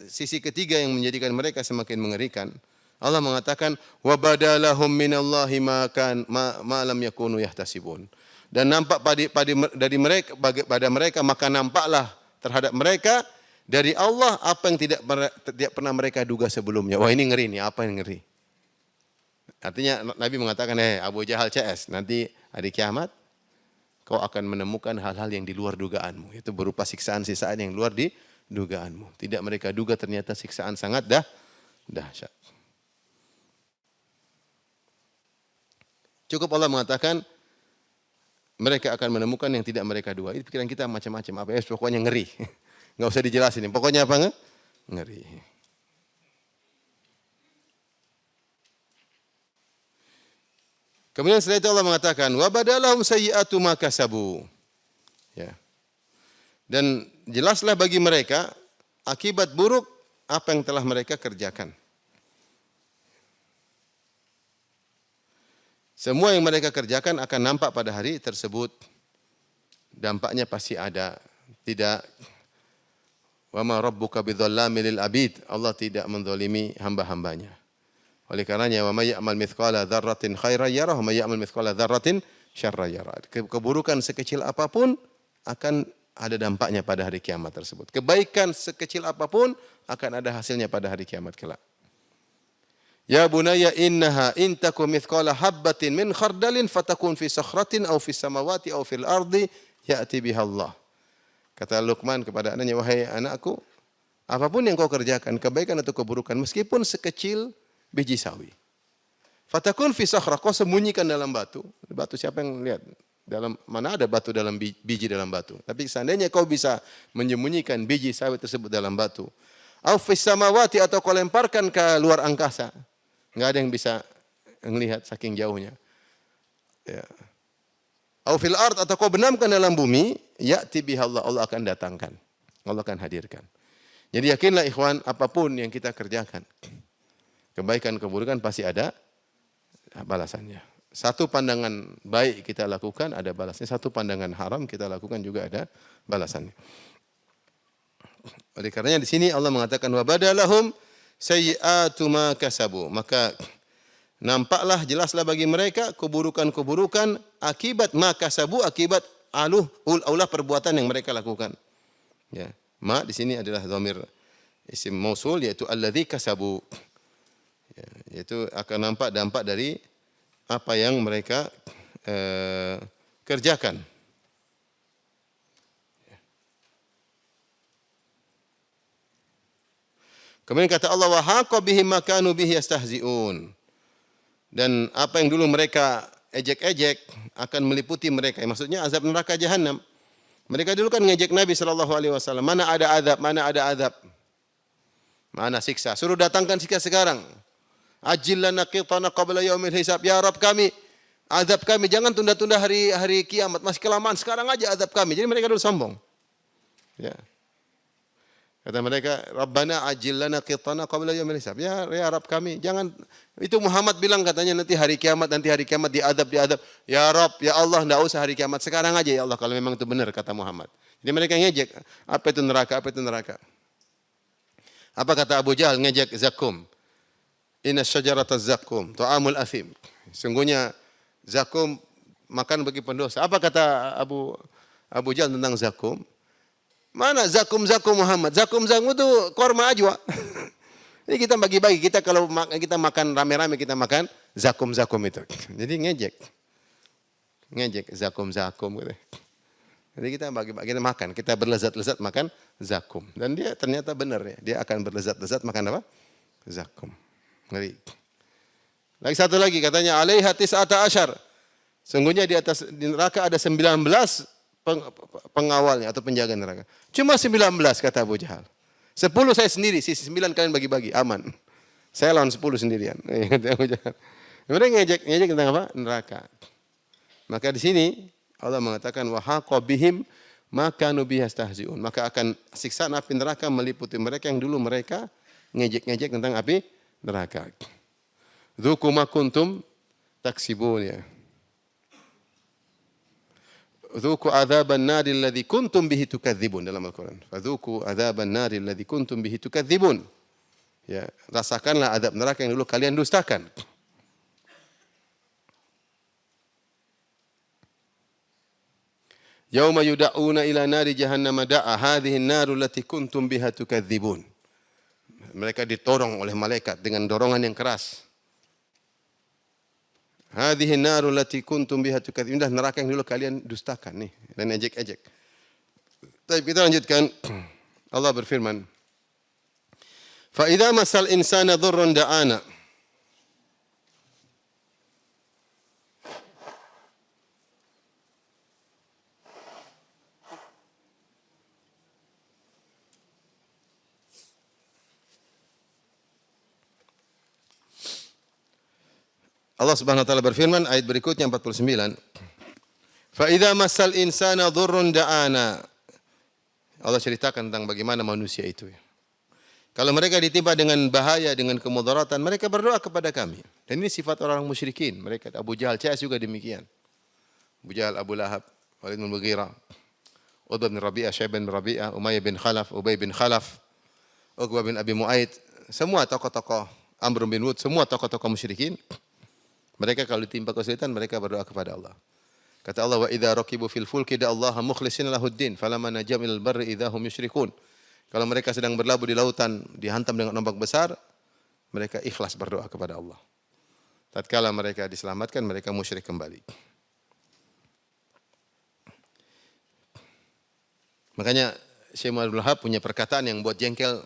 sisi ketiga yang menjadikan mereka semakin mengerikan, Allah mengatakan wa badalahum minallahi ma lam yakunu yahtasibun. Dan nampak dari mereka pada mereka maka nampaklah terhadap mereka dari Allah apa yang tidak pernah mereka duga sebelumnya. Wah, ini ngeri nih, apa yang ngeri? Artinya Nabi mengatakan, Abu Jahal CS, nanti hari kiamat kau akan menemukan hal-hal yang di luar dugaanmu. Itu berupa siksaan-siksaan yang luar di dugaanmu. Tidak mereka duga ternyata siksaan sangat dahsyat. Cukup Allah mengatakan mereka akan menemukan yang tidak mereka duga. Itu pikiran kita macam-macam. Apa ya? Pokoknya ngeri. Enggak usah dijelasin. Pokoknya apa? Ngeri. Kemudian setelah itu Allah mengatakan, wa badalahum sayyi'atu ma kasabu. Ya. Dan jelaslah bagi mereka akibat buruk apa yang telah mereka kerjakan. Semua yang mereka kerjakan akan nampak pada hari tersebut. Dampaknya pasti ada. Tidak. Wa ma rabbuka bidzallami lil abid. Allah tidak menzalimi hamba-hambanya. Oleh karenanya wa may ya'mal mithqala dzarratin khairan yarah wa may ya'mal mithqala dzarratin syarran yarah. Keburukan sekecil apapun akan ada dampaknya pada hari kiamat tersebut. Kebaikan sekecil apapun akan ada hasilnya pada hari kiamat kelak. Ya bunayya innaha in takum mithqala habbatin min khardalin fatakun fi sakhratin aw fis samawati aw fil ardi ya'ti biha Allah. Kata Luqman kepada anaknya, wahai anakku, apapun yang kau kerjakan, kebaikan atau keburukan, meskipun sekecil biji sawi. Fatakun fi sakhrah, kau sembunyikan dalam batu. Batu siapa yang lihat? Dalam mana ada batu dalam biji dalam batu. Tapi seandainya kau bisa menyembunyikan biji sawi tersebut dalam batu. Aw fis samawati, atau kau lemparkan ke luar angkasa. Enggak ada yang bisa melihat saking jauhnya. Ya. Aw fil ard, atau kau benamkan dalam bumi, ya'ti biha Allah, Allah akan datangkan. Allah akan hadirkan. Jadi yakinlah ikhwan, apapun yang kita kerjakan, kebaikan keburukan pasti ada balasannya. Satu pandangan baik kita lakukan ada balasnya, satu pandangan haram kita lakukan juga ada balasannya. Oleh karenanya di sini Allah mengatakan wa badalahum sayyi'atu ma kasabu, maka nampaklah jelaslah bagi mereka keburukan-keburukan akibat ma kasabu, akibat ulah perbuatan yang mereka lakukan. Ya, ma di sini adalah dhamir isim mausul yaitu alladzi kasabu. Ya, yaitu akan nampak dampak dari apa yang mereka kerjakan. Kemudian kata Allah wa haqa bihim ma kanu bihi yastahzi'un. Dan apa yang dulu mereka ejek-ejek akan meliputi mereka. Maksudnya azab neraka jahanam. Mereka dulu kan ngejek Nabi SAW. Mana ada azab, mana ada azab. Mana siksa. Suruh datangkan siksa sekarang. Ajil lana qitana qabla yaumil hisab. Ya Rabb kami, azab kami. Jangan tunda-tunda hari kiamat. Masih kelamaan. Sekarang aja azab kami. Jadi mereka dulu sombong. Ya. Kata mereka, Rabbana ajil lana qitana qabla yaumil hisab. Ya Rabb kami, jangan. Itu Muhammad bilang katanya nanti hari kiamat diadab. Ya Rabb, ya Allah, enggak usah hari kiamat. Sekarang aja ya Allah kalau memang itu benar kata Muhammad. Jadi mereka ngejek, apa itu neraka? Apa kata Abu Jahal ngejek zakum? Inna syajarata zakum, ta'amul athim. Sungguhnya zakum makan bagi pendosa. Apa kata Abu Jahal tentang zakum? Mana zakum Muhammad? Zakum itu korma ajwa. Ini kita bagi-bagi. Kita kalau kita makan rame-rame kita makan zakum itu. Jadi ngejek zakum gitu. Jadi kita bagi-bagi kita makan. Kita berlezat-lezat makan zakum. Dan dia ternyata benar ya. Dia akan berlezat-lezat makan apa? Zakum. Ngeri. Lagi satu lagi katanya alaiha tis'ata asyar. Sungguhnya di neraka ada 19 pengawalnya atau penjaga neraka. Cuma 19 kata Abu Jahal. 10 saya sendiri, sisi 9 kalian bagi-bagi, aman. Saya lawan 10 sendirian. Mereka ngejek tentang apa? Neraka. Maka di sini Allah mengatakan wa haqa bihim ma kanu bihi yastahzi'un. Maka akan siksaan api neraka meliputi mereka yang dulu mereka ngejek tentang api neraka. Dzuqu ma kuntum taksibun ya. Dzuqu adzaban nari alladzi kuntum bihi tukadzibun dalam Al-Qur'an. Fadzuqu adzaban nari alladzi kuntum bihi tukadzibun. Ya, rasakanlah azab neraka yang dulu kalian dustakan. Yauma yud'auna ila nari jahannam da'a hadhihi an-naru allati kuntum biha tukadzibun. Mereka ditodong oleh malaikat dengan dorongan yang keras. Hadhihi an-naru allati kuntum biha tukadzibun. Neraka yang dulu kalian dustakan nih dan ejek-ejek. Baik, kita lanjutkan. Allah berfirman, "Fa idza masal insana dhurrun da'ana." Allah Subhanahu wa taala berfirman ayat berikutnya 49. Fa idza massal insana dhurrun da'ana. Allah ceritakan tentang bagaimana manusia itu. Kalau mereka ditimpa dengan bahaya, dengan kemudaratan, mereka berdoa kepada kami. Dan ini sifat orang musyrikin. Mereka Abu Jahal, CS juga demikian. Abu Jahal, Abu Lahab, Walid bin Mughirah, Utbah bin Rabi'ah, Syaibah bin Rabi'ah, Umayyah bin Khalaf, Ubay bin Khalaf, Uqbah bin Abi Mu'aid, semua tokoh-tokoh, Amr bin Wud, semua tokoh-tokoh musyrikin. Mereka kalau ditimpa kesulitan, mereka berdoa kepada Allah. Kata Allah, wa idza raqibu fil fulki da'allaha mukhlishina lahuddin falamma najam ilal barri idza hum yusyrikun. Kalau mereka sedang berlabuh di lautan dihantam dengan ombak besar, mereka ikhlas berdoa kepada Allah. Tatkala mereka diselamatkan, mereka musyrik kembali. Makanya Syekh Muhammad bin Wahab punya perkataan yang buat jengkel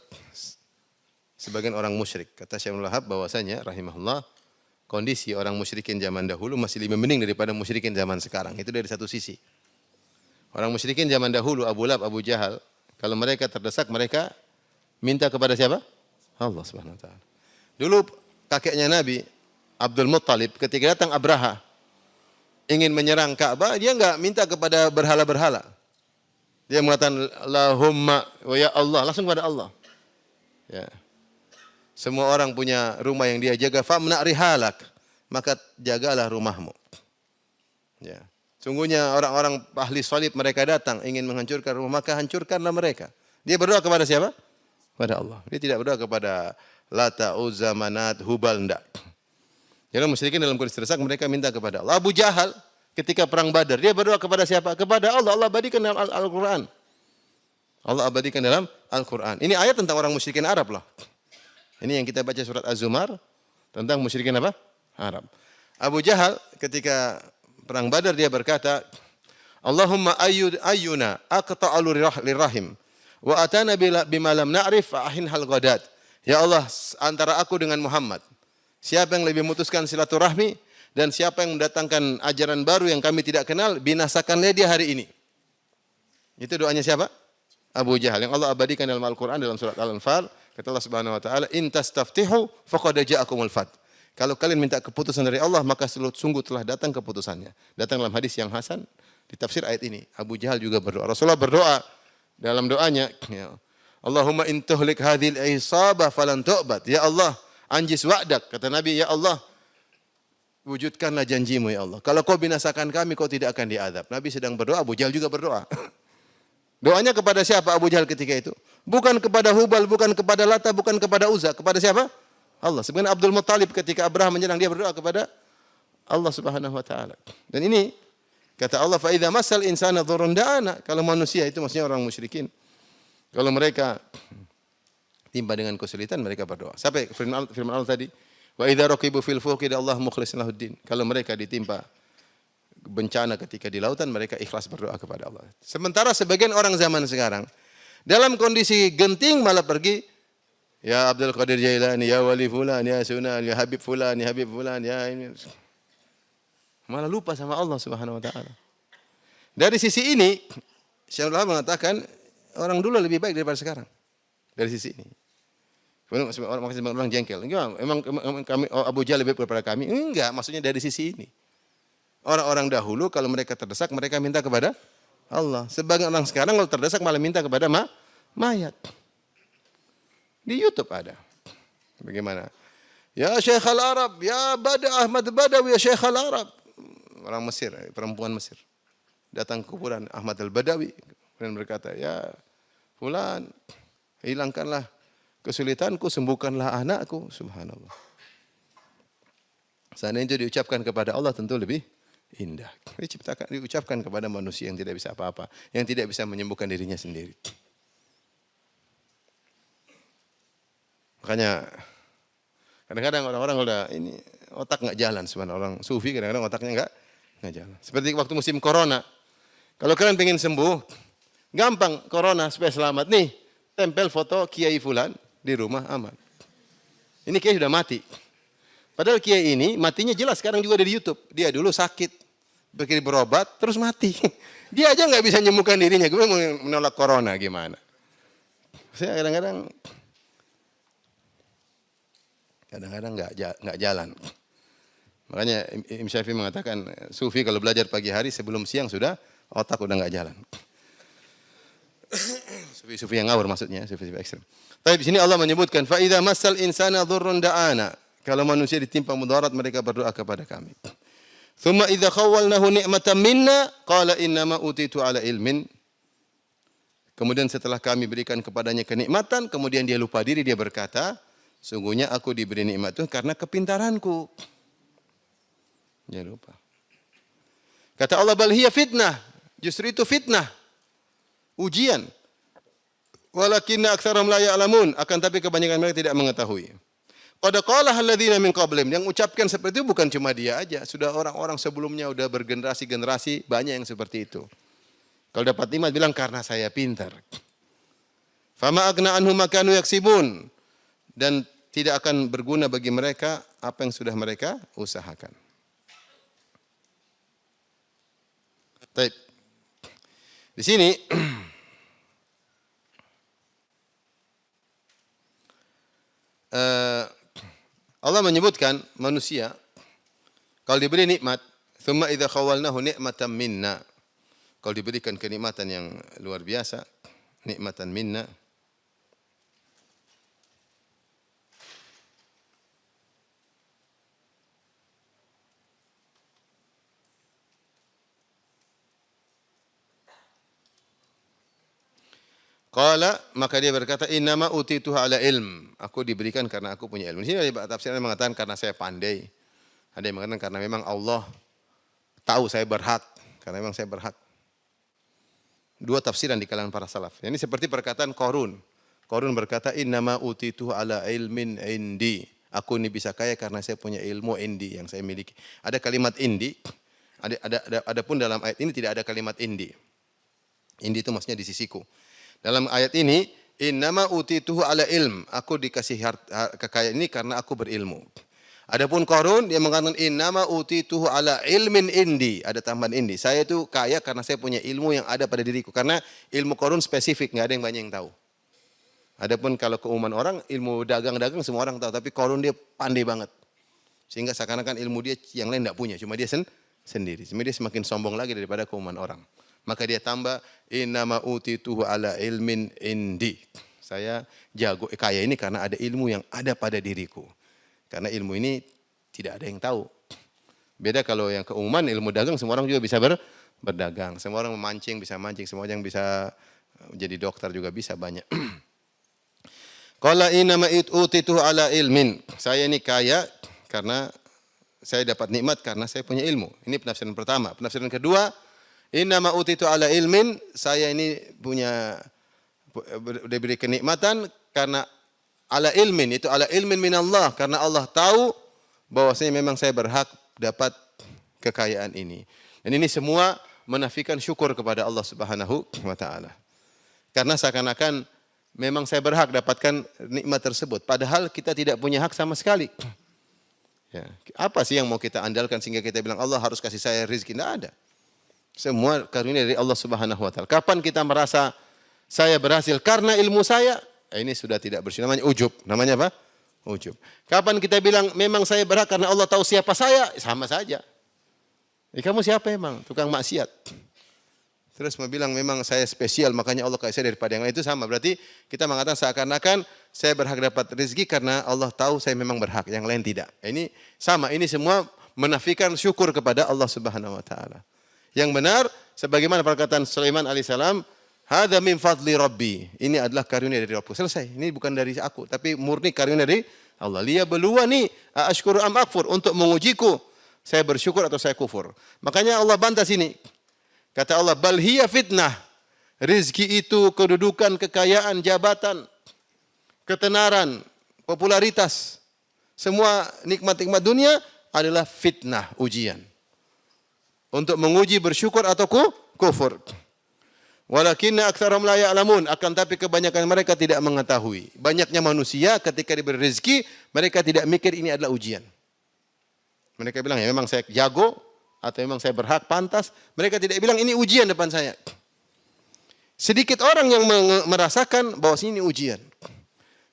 sebagian orang musyrik. Kata Syekh Muhammad bin Wahab bahwasanya rahimahullah, kondisi orang musyrikin zaman dahulu masih lebih mending daripada musyrikin zaman sekarang. Itu dari satu sisi. Orang musyrikin zaman dahulu, Abu Lahab, Abu Jahal, kalau mereka terdesak, mereka minta kepada siapa? Allah Subhanahu wa taala. Dulu kakeknya Nabi, Abdul Muttalib, ketika datang Abraha ingin menyerang Ka'bah, dia enggak minta kepada berhala-berhala. Dia mengatakan Allahumma wa ya Allah, langsung kepada Allah. Ya. Semua orang punya rumah yang dia jaga, famna rihalak, maka jagalah rumahmu. Ya. Sungguhnya orang-orang ahli salib mereka datang ingin menghancurkan rumah, maka hancurkanlah mereka. Dia berdoa kepada siapa? Kepada Allah. Dia tidak berdoa kepada Lata, Uzza, Manat, Hubal, enggak. Jadi musyrikin dalam kondisi terdesak mereka minta kepada Allah. Abu Jahal ketika perang Badar, dia berdoa kepada siapa? Kepada Allah. Allah abadikan dalam Al-Qur'an. Allah abadikan dalam Al-Qur'an. Ini ayat tentang orang musyrikin Arab loh. Ini yang kita baca surat Az-Zumar tentang musyrikin apa? Arab. Abu Jahal ketika perang Badar dia berkata, Allahumma ayyuna aqta'alu lirrahim wa atana bima lam na'rif ahin hal ghadat. Ya Allah, antara aku dengan Muhammad, siapa yang lebih memutuskan silaturahmi dan siapa yang mendatangkan ajaran baru yang kami tidak kenal, binasakanlah dia hari ini. Itu doanya siapa? Abu Jahal yang Allah abadikan dalam Al-Qur'an dalam surat Al-Anfal. Kata Allah Subhanahu wa taala, "In tastaftihu faqad ja'akumul fath." Kalau kalian minta keputusan dari Allah, maka sungguh telah datang keputusannya. Datang dalam hadis yang hasan di tafsir ayat ini. Abu Jahal juga berdoa. Rasulullah berdoa dalam doanya, ya, Allahumma in tuhlik hadhil isabah falan tu'bad. Ya Allah, anjis wa'dak. Kata Nabi, ya Allah, wujudkanlah janjimu ya Allah. Kalau kau binasakan kami, kau tidak akan diadab. Nabi sedang berdoa, Abu Jahal juga berdoa. Doanya kepada siapa Abu Jahal ketika itu? Bukan kepada Hubal, bukan kepada Lata, bukan kepada Uzza. Kepada siapa? Allah. Sebenarnya Abdul Muttalib ketika Abraham menyerang, dia berdoa kepada Allah Subhanahu wa taala. Dan ini kata Allah, fa idza masal insana dhurrun da'ana. Kalau manusia itu maksudnya orang musyrikin. Kalau mereka timpa dengan kesulitan, mereka berdoa. Sampai firman Allah tadi, wa idza raqibu fil fulki Allah mukhlishin lahuddin. Kalau mereka ditimpa bencana ketika di lautan, mereka ikhlas berdoa kepada Allah. Sementara sebagian orang zaman sekarang dalam kondisi genting malah pergi, ya Abdul Qadir Jailani, ya Wali Fulan, ya Sunan, ya Habib Fulan, ya Habib Fulan, ya ini. Malah lupa sama Allah Subhanahu wa taala. Dari sisi ini, Syaikhullah mengatakan orang dulu lebih baik daripada sekarang. Dari sisi ini. Orang jengkel. Emang kami Abu Jahal lebih baik daripada kami? Enggak, maksudnya dari sisi ini. Orang-orang dahulu kalau mereka terdesak mereka minta kepada Allah. Sebagian orang sekarang kalau terdesak malah minta kepada mayat. Di YouTube ada. Bagaimana? Ya Syekh Al-Arab, ya Ahmad Badawi, ya Syekh Al-Arab. Orang Mesir, perempuan Mesir. Datang ke kuburan Ahmad Al-Badawi dan berkata, ya fulan, hilangkanlah kesulitanku, sembuhkanlah anakku. Subhanallah. Seandainya itu diucapkan kepada Allah tentu lebih indah. Diucapkan kepada manusia yang tidak bisa apa-apa, yang tidak bisa menyembuhkan dirinya sendiri. Makanya kadang-kadang orang-orang udah ini otak nggak jalan sebenarnya, orang sufi kadang-kadang otaknya nggak jalan. Seperti waktu musim corona, kalau kalian pengen sembuh, gampang corona supaya selamat nih, tempel foto Kiai Fulan di rumah aman. Ini Kiai sudah mati. Padahal Kiai ini matinya jelas sekarang juga ada di YouTube. Dia dulu sakit, pergi berobat, terus mati. Dia aja nggak bisa menyembuhkan dirinya. Gue mau menolak corona gimana? Saya kadang-kadang nggak jalan. Makanya Imam Syafi'i mengatakan sufi kalau belajar pagi hari sebelum siang sudah otak udah nggak jalan. Sufi-sufi yang ngawur maksudnya, sufi-sufi ekstrem. Tapi di sini Allah menyebutkan fa idza massal insana dhurrun da'ana. Kalau manusia ditimpa mudarat mereka berdoa kepada kami. Tsumma idza khawwalnahu ni'matan minna qala innama utitu ala ilmin. Kemudian setelah kami berikan kepadanya kenikmatan, kemudian dia lupa diri, dia berkata, sungguhnya aku diberi nikmat itu karena kepintaranku. Dia lupa. Kata Allah, bal hiya fitnah. Justru itu fitnah. Ujian. Walakinna aktsarahum la ya'lamun. Akan tapi kebanyakan mereka tidak mengetahui. Qad qala alladziina min qablihim. Yang ucapkan seperti itu bukan cuma dia aja. Sudah orang-orang sebelumnya sudah bergenerasi-generasi banyak yang seperti itu. Kalau dapat nikmat bilang karena saya pintar. Fama agna anhum ma kanu yaksibun. Dan tidak akan berguna bagi mereka apa yang sudah mereka usahakan. Baik. Di sini Allah menyebutkan manusia kalau diberi nikmat, thumma idza khawalnahu ni'matan minna. Kalau diberikan kenikmatan yang luar biasa, nikmatan minna. Qala, maka dia berkata, innama utituhu ala ilm. Aku diberikan karena aku punya ilmu. Di sini ada tafsir yang mengatakan karena saya pandai. Ada yang mengatakan karena memang Allah tahu saya berhak. Karena memang saya berhak. Dua tafsiran di kalangan para salaf. Ini seperti perkataan Qarun. Qarun berkata, innama utituhu ala ilmin indi. Aku ini bisa kaya karena saya punya ilmu indi yang saya miliki. Ada kalimat indi. Ada pun dalam ayat ini tidak ada kalimat indi. Indi itu maksudnya di sisiku. Dalam ayat ini, innama utituhu ala ilm. Aku dikasih kekayaan ini karena aku berilmu. Adapun Qarun dia mengatakan innama utituhu ala ilmin indi. Ada tambahan indi. Saya itu kaya karena saya punya ilmu yang ada pada diriku. Karena ilmu Qarun spesifik, enggak ada yang banyak yang tahu. Adapun kalau keumuman orang, ilmu dagang-dagang semua orang tahu, tapi Qarun dia pandai banget. Sehingga seakan-akan ilmu dia yang lain enggak punya, cuma dia sendiri. Cuma dia semakin sombong lagi daripada keumuman orang. Maka dia tambah innama utituhu ala ilmin indi. Saya jago kaya ini karena ada ilmu yang ada pada diriku. Karena ilmu ini tidak ada yang tahu. Beda kalau yang keumuman ilmu dagang semua orang juga bisa berdagang. Semua orang memancing bisa mancing, semua orang bisa jadi dokter juga bisa banyak. Qala innama utituhu ala ilmin. Saya ini kaya karena saya dapat nikmat karena saya punya ilmu. Ini penafsiran pertama. Penafsiran kedua, innama utitu ala ilmin, saya ini punya diberi kenikmatan karena ala ilmin, itu ala ilmin minallah, karena Allah tahu bahwasanya memang saya berhak dapat kekayaan ini. Dan ini semua menafikan syukur kepada Allah Subhanahu wa taala. Karena seakan-akan memang saya berhak dapatkan nikmat tersebut, padahal kita tidak punya hak sama sekali. Ya, apa sih yang mau kita andalkan sehingga kita bilang Allah harus kasih saya rezeki? Tidak ada. Semua karunia dari Allah Subhanahu wa taala. Kapan kita merasa saya berhasil karena ilmu saya? Ini sudah tidak bersih. Namanya ujub. Namanya apa? Ujub. Kapan kita bilang memang saya berhak karena Allah tahu siapa saya? Sama saja. Kamu siapa emang? Tukang maksiat. Terus mau bilang memang saya spesial makanya Allah kasih saya daripada yang lain, itu sama. Berarti kita mengatakan seakan-akan saya berhak dapat rezeki karena Allah tahu saya memang berhak, yang lain tidak. Ini sama. Ini semua menafikan syukur kepada Allah Subhanahu wa taala. Yang benar, sebagaimana perkataan Sulaiman alaihissalam, hadza min fadli rabbi. Ini adalah karunia dari Rabbku. Selesai. Ini bukan dari aku, tapi murni karunia dari Allah. Liya beluani aashkuru am akfur, untuk mengujiku, saya bersyukur atau saya kufur. Makanya Allah bantah sini. Kata Allah, bal hiya fitnah. Rizki itu kedudukan, kekayaan, jabatan, ketenaran, popularitas, semua nikmat-nikmat dunia adalah fitnah, ujian. Untuk menguji bersyukur atau kufur. Walakinna aktsarahum la ya'lamun, akan tapi kebanyakan mereka tidak mengetahui. Banyaknya manusia ketika diberi rezeki, mereka tidak mikir ini adalah ujian. Mereka bilang ya memang saya jago atau memang saya berhak pantas. Mereka tidak bilang ini ujian depan saya. Sedikit orang yang merasakan bahwa ini ujian.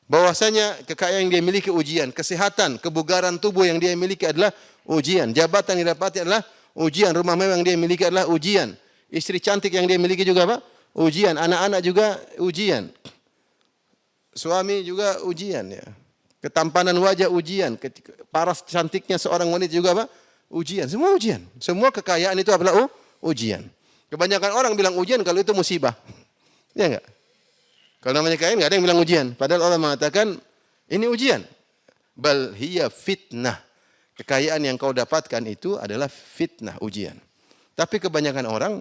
Bahwasanya kekayaan yang dia miliki ujian, kesehatan, kebugaran tubuh yang dia miliki adalah ujian, jabatan yang didapati adalah ujian, rumah mewah yang dia miliki adalah ujian. Istri cantik yang dia miliki juga apa? Ujian. Anak-anak juga ujian. Suami juga ujian ya. Ketampanan wajah ujian. Paras cantiknya seorang wanita juga apa? Ujian. Semua ujian. Semua kekayaan itu adalah ujian. Kebanyakan orang bilang ujian kalau itu musibah. Ya enggak? Kalau namanya kekayaan enggak ada yang bilang ujian. Padahal Allah mengatakan ini ujian. Bal hiya fitnah. Kekayaan yang kau dapatkan itu adalah fitnah, ujian. Tapi kebanyakan orang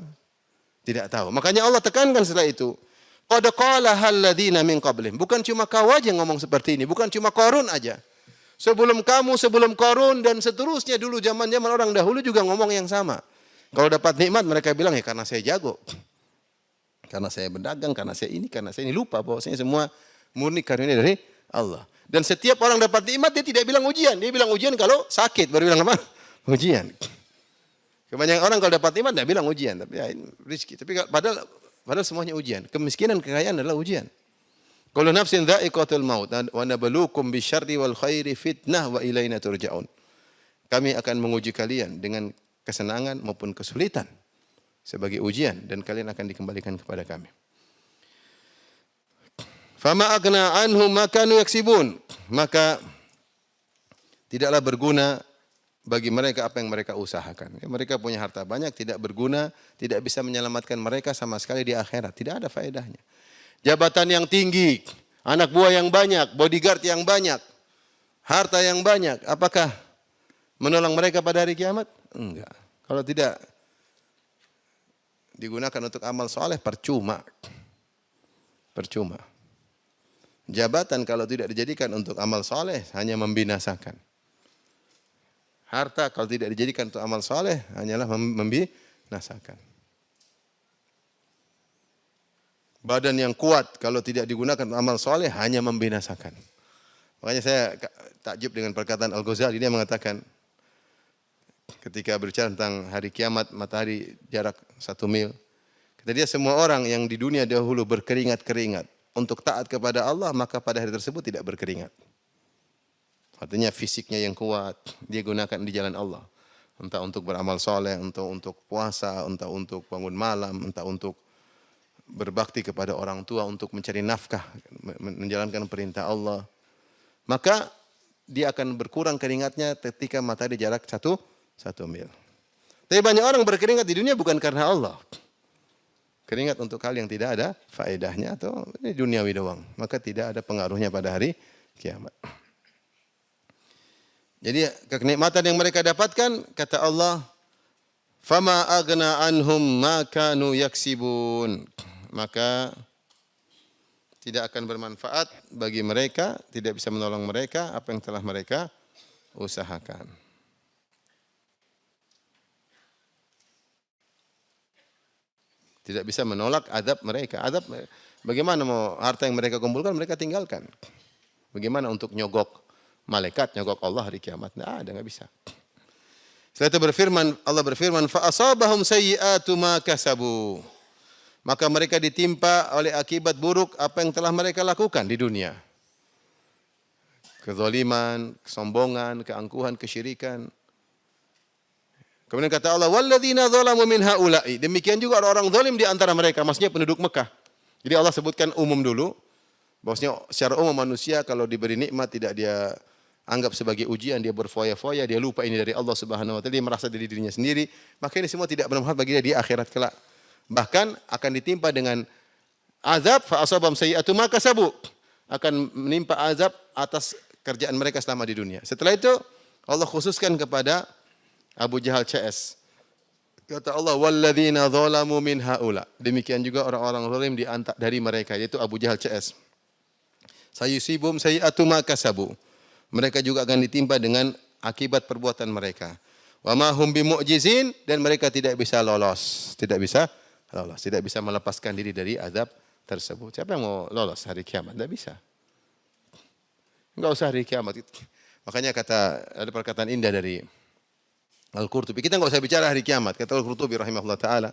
tidak tahu. Makanya Allah tekankan setelah itu. Qad qala halladzina min qablihim. Bukan cuma kau aja yang ngomong seperti ini, bukan cuma Qarun aja. Sebelum kamu, sebelum Qarun dan seterusnya dulu zaman-zaman orang dahulu juga ngomong yang sama. Kalau dapat nikmat mereka bilang ya karena saya jago. Karena saya berdagang, karena saya ini, lupa bahwasanya semua murni karunia dari Allah. Dan setiap orang dapat nikmat dia tidak bilang ujian, dia bilang ujian kalau sakit baru bilang apa? Ujian. Kebanyakan orang kalau dapat nikmat tidak bilang ujian, tapi ya rezeki. Tapi padahal semuanya ujian. Kemiskinan, kekayaan adalah ujian. Kullu nafsin dha'iqatul maut wa nabluukum bisyarri wal khairi fitnah wa ilaina turja'un. Kami akan menguji kalian dengan kesenangan maupun kesulitan sebagai ujian dan kalian akan dikembalikan kepada kami. Fama aghna anhum ma kanu yaksibun. Maka tidaklah berguna bagi mereka apa yang mereka usahakan. Mereka punya harta banyak, tidak berguna, tidak bisa menyelamatkan mereka sama sekali di akhirat. Tidak ada faedahnya. Jabatan yang tinggi, anak buah yang banyak, bodyguard yang banyak, harta yang banyak. Apakah menolong mereka pada hari kiamat? Enggak. Kalau tidak digunakan untuk amal soleh, percuma. Percuma. Jabatan kalau tidak dijadikan untuk amal soleh, hanya membinasakan. Harta kalau tidak dijadikan untuk amal soleh, hanyalah membinasakan. Badan yang kuat kalau tidak digunakan untuk amal soleh, hanya membinasakan. Makanya saya takjub dengan perkataan Al-Ghazali. Dia mengatakan, ketika berbicara tentang hari kiamat, matahari jarak 1 mil. Kata dia, semua orang yang di dunia dahulu berkeringat-keringat untuk taat kepada Allah, maka pada hari tersebut tidak berkeringat. Artinya fisiknya yang kuat, dia gunakan di jalan Allah. Entah untuk beramal soleh, entah untuk puasa, entah untuk bangun malam, entah untuk berbakti kepada orang tua, untuk mencari nafkah, menjalankan perintah Allah. Maka dia akan berkurang keringatnya ketika matahari jarak 1 mil. Tapi banyak orang berkeringat di dunia bukan karena Allah. Keringat untuk hal yang tidak ada faedahnya atau ini duniawi doang. Maka tidak ada pengaruhnya pada hari kiamat. Jadi kenikmatan yang mereka dapatkan, kata Allah, fama aghna anhum ma kanu yaksibun. Maka tidak akan bermanfaat bagi mereka, tidak bisa menolong mereka apa yang telah mereka usahakan. Tidak bisa menolak adab mereka. Adab, bagaimana mau harta yang mereka kumpulkan mereka tinggalkan? Bagaimana untuk nyogok malaikat, nyogok Allah hari kiamat? Nggak bisa. Setelah itu Allah berfirman, fa asabahum sayyi'atu ma kasabu. Maka mereka ditimpa oleh akibat buruk apa yang telah mereka lakukan di dunia. Kezaliman, kesombongan, keangkuhan, kesyirikan. Kemudian kata Allah, walladzina dzalamu min haula'i. Demikian juga orang-orang zalim di antara mereka, maksudnya penduduk Mekah. Jadi Allah sebutkan umum dulu, bahwasanya secara umum manusia kalau diberi nikmat tidak dia anggap sebagai ujian, dia berfoya-foya, dia lupa ini dari Allah Subhanahu wa taala, dia merasa dirinya sendiri, maka ini semua tidak bermanfaat bagi dia di akhirat kelak. Bahkan akan ditimpa dengan azab, fa asabam sayyi'atu ma kasabu. Akan menimpa azab atas kerjaan mereka selama di dunia. Setelah itu Allah khususkan kepada Abu Jahal CS. Kata Allah, walladzina dzalamu min haula. Demikian juga orang-orang zalim dari mereka, yaitu Abu Jahal CS. Sayusibum sayyi'atu ma kasabu. Mereka juga akan ditimpa dengan akibat perbuatan mereka. Wa ma hum bimu'jizin, dan mereka tidak bisa lolos, tidak bisa melepaskan diri dari azab tersebut. Siapa yang mau lolos hari kiamat? Tidak bisa. Enggak usah hari kiamat. Makanya ada perkataan indah dari Al-Qurtubi. Kita enggak usah bicara hari kiamat. Kata Al-Qurtubi rahimahullah taala,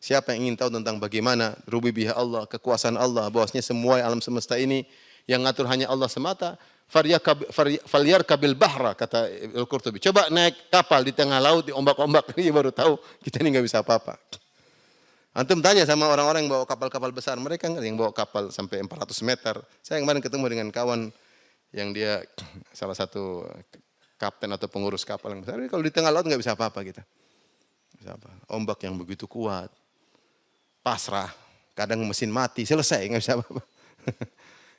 siapa yang ingin tahu tentang bagaimana rububiyah Allah, kekuasaan Allah, bahwasanya semua alam semesta ini yang ngatur hanya Allah semata, falyarkabil bahra, kata Al-Qurtubi. Coba naik kapal di tengah laut, di ombak-ombak, ini baru tahu kita ini enggak bisa apa-apa. Antum tanya sama orang-orang yang bawa kapal-kapal besar, mereka enggak yang bawa kapal sampai 400 meter. Saya kemarin ketemu dengan kawan yang dia salah satu kapten atau pengurus kapal yang besar. Kalau di tengah laut enggak bisa apa-apa kita. Bisa apa? Ombak yang begitu kuat, pasrah, kadang mesin mati, selesai enggak bisa apa-apa.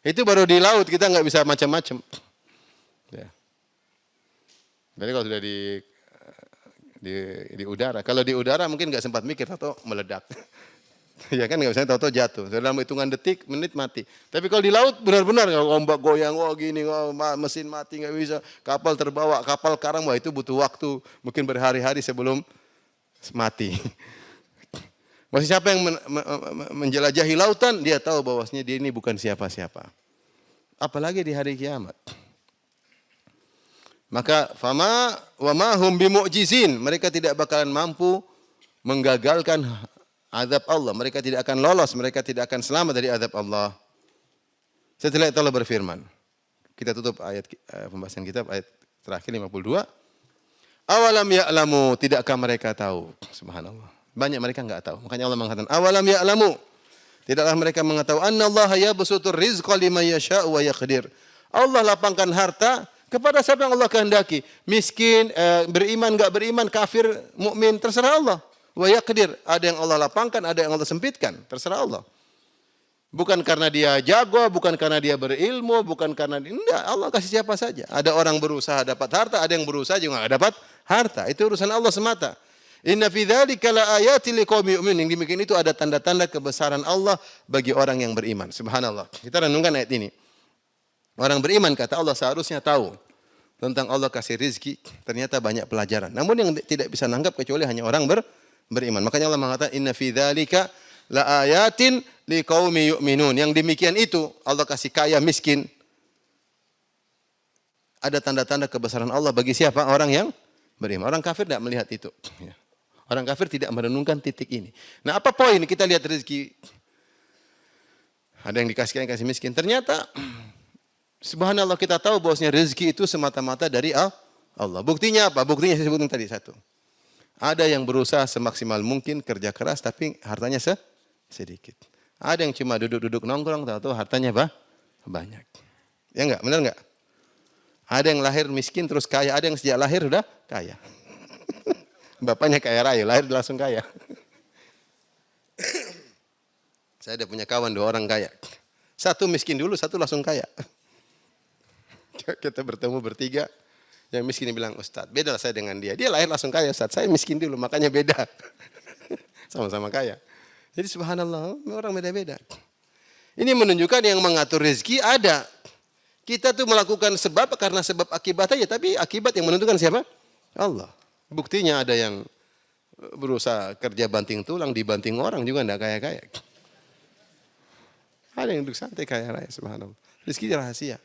Itu baru di laut, kita enggak bisa macam-macam. Ya. Jadi kalau sudah di di udara. Kalau di udara mungkin nggak sempat mikir atau meledak. Ya kan nggak bisa tahu-tahu jatuh. Dalam hitungan detik, menit mati. Tapi kalau di laut benar-benar kalau ombak goyang, wah gini, wah, mesin mati nggak bisa, kapal terbawa, kapal karang, wah itu butuh waktu mungkin berhari-hari sebelum mati. Masih siapa yang menjelajahi lautan, dia tahu bahwasanya dia ini bukan siapa-siapa. Apalagi di hari kiamat. Maka fama wa ma hum bimu'jizin, mereka tidak bakalan mampu menggagalkan azab Allah. Mereka tidak akan lolos, mereka tidak akan selamat dari azab Allah. Setelah itu Allah berfirman. Kita tutup ayat pembahasan kita ayat terakhir 52. Awalam ya'lamu, tidakkah mereka tahu? Subhanallah. Banyak mereka enggak tahu. Makanya Allah mengatakan awalam ya'lamu. Tidaklah mereka mengetahui annallaha yabsutur rizqa liman yasha'u wa yaqdir. Allah lapangkan harta kepada siapa yang Allah kehendaki. Miskin, beriman enggak beriman, kafir, mukmin, terserah Allah. Wa yaqdir, ada yang Allah lapangkan, ada yang Allah sempitkan, terserah Allah. Bukan karena dia jago, bukan karena dia berilmu, bukan karena enggak, Allah kasih siapa saja. Ada orang berusaha dapat harta, ada yang berusaha juga enggak dapat harta. Itu urusan Allah semata. Inna fi dzalika laayatil liqaumin yu'minun. Yang demikian itu ada tanda-tanda kebesaran Allah bagi orang yang beriman. Subhanallah. Kita renungkan ayat ini. Orang beriman kata Allah seharusnya tahu tentang Allah kasih rizki, ternyata banyak pelajaran. Namun yang tidak bisa nanggap kecuali hanya orang beriman. Makanya Allah mengatakan inna fi dzalika laayatin liqaumin yu'minun. Yang demikian itu Allah kasih kaya miskin. Ada tanda-tanda kebesaran Allah bagi siapa? Orang yang beriman. Orang kafir tidak melihat itu. Orang kafir tidak merenungkan titik ini. Nah, apa poin kita lihat rezeki? Ada yang dikasih kaya, kasih miskin. Ternyata subhanallah kita tahu bahwasanya rezeki itu semata-mata dari Allah. Buktinya apa? Buktinya saya sebutkan tadi satu. Ada yang berusaha semaksimal mungkin kerja keras tapi hartanya sedikit. Ada yang cuma duduk-duduk nongkrong tahu-tahu hartanya banyak. Ya enggak? Benar enggak? Ada yang lahir miskin terus kaya, ada yang sejak lahir sudah kaya. Bapaknya kaya raya, lahir langsung kaya. Saya ada punya kawan 2 orang kaya. Satu miskin dulu, satu langsung kaya. Kita bertemu bertiga. Yang miskin bilang, Ustadz, beda lah saya dengan dia. Dia lahir langsung kaya, Ustadz. Saya miskin dulu, makanya beda. Sama-sama kaya. Jadi subhanallah, orang beda-beda. Ini menunjukkan yang mengatur rezeki ada. Kita tuh melakukan sebab karena sebab akibat aja. Tapi akibat yang menentukan siapa? Allah. Buktinya ada yang berusaha kerja banting tulang, dibanting orang juga enggak kaya-kaya. Ada yang duduk santai kaya raya, subhanallah. Rezeki rahasia.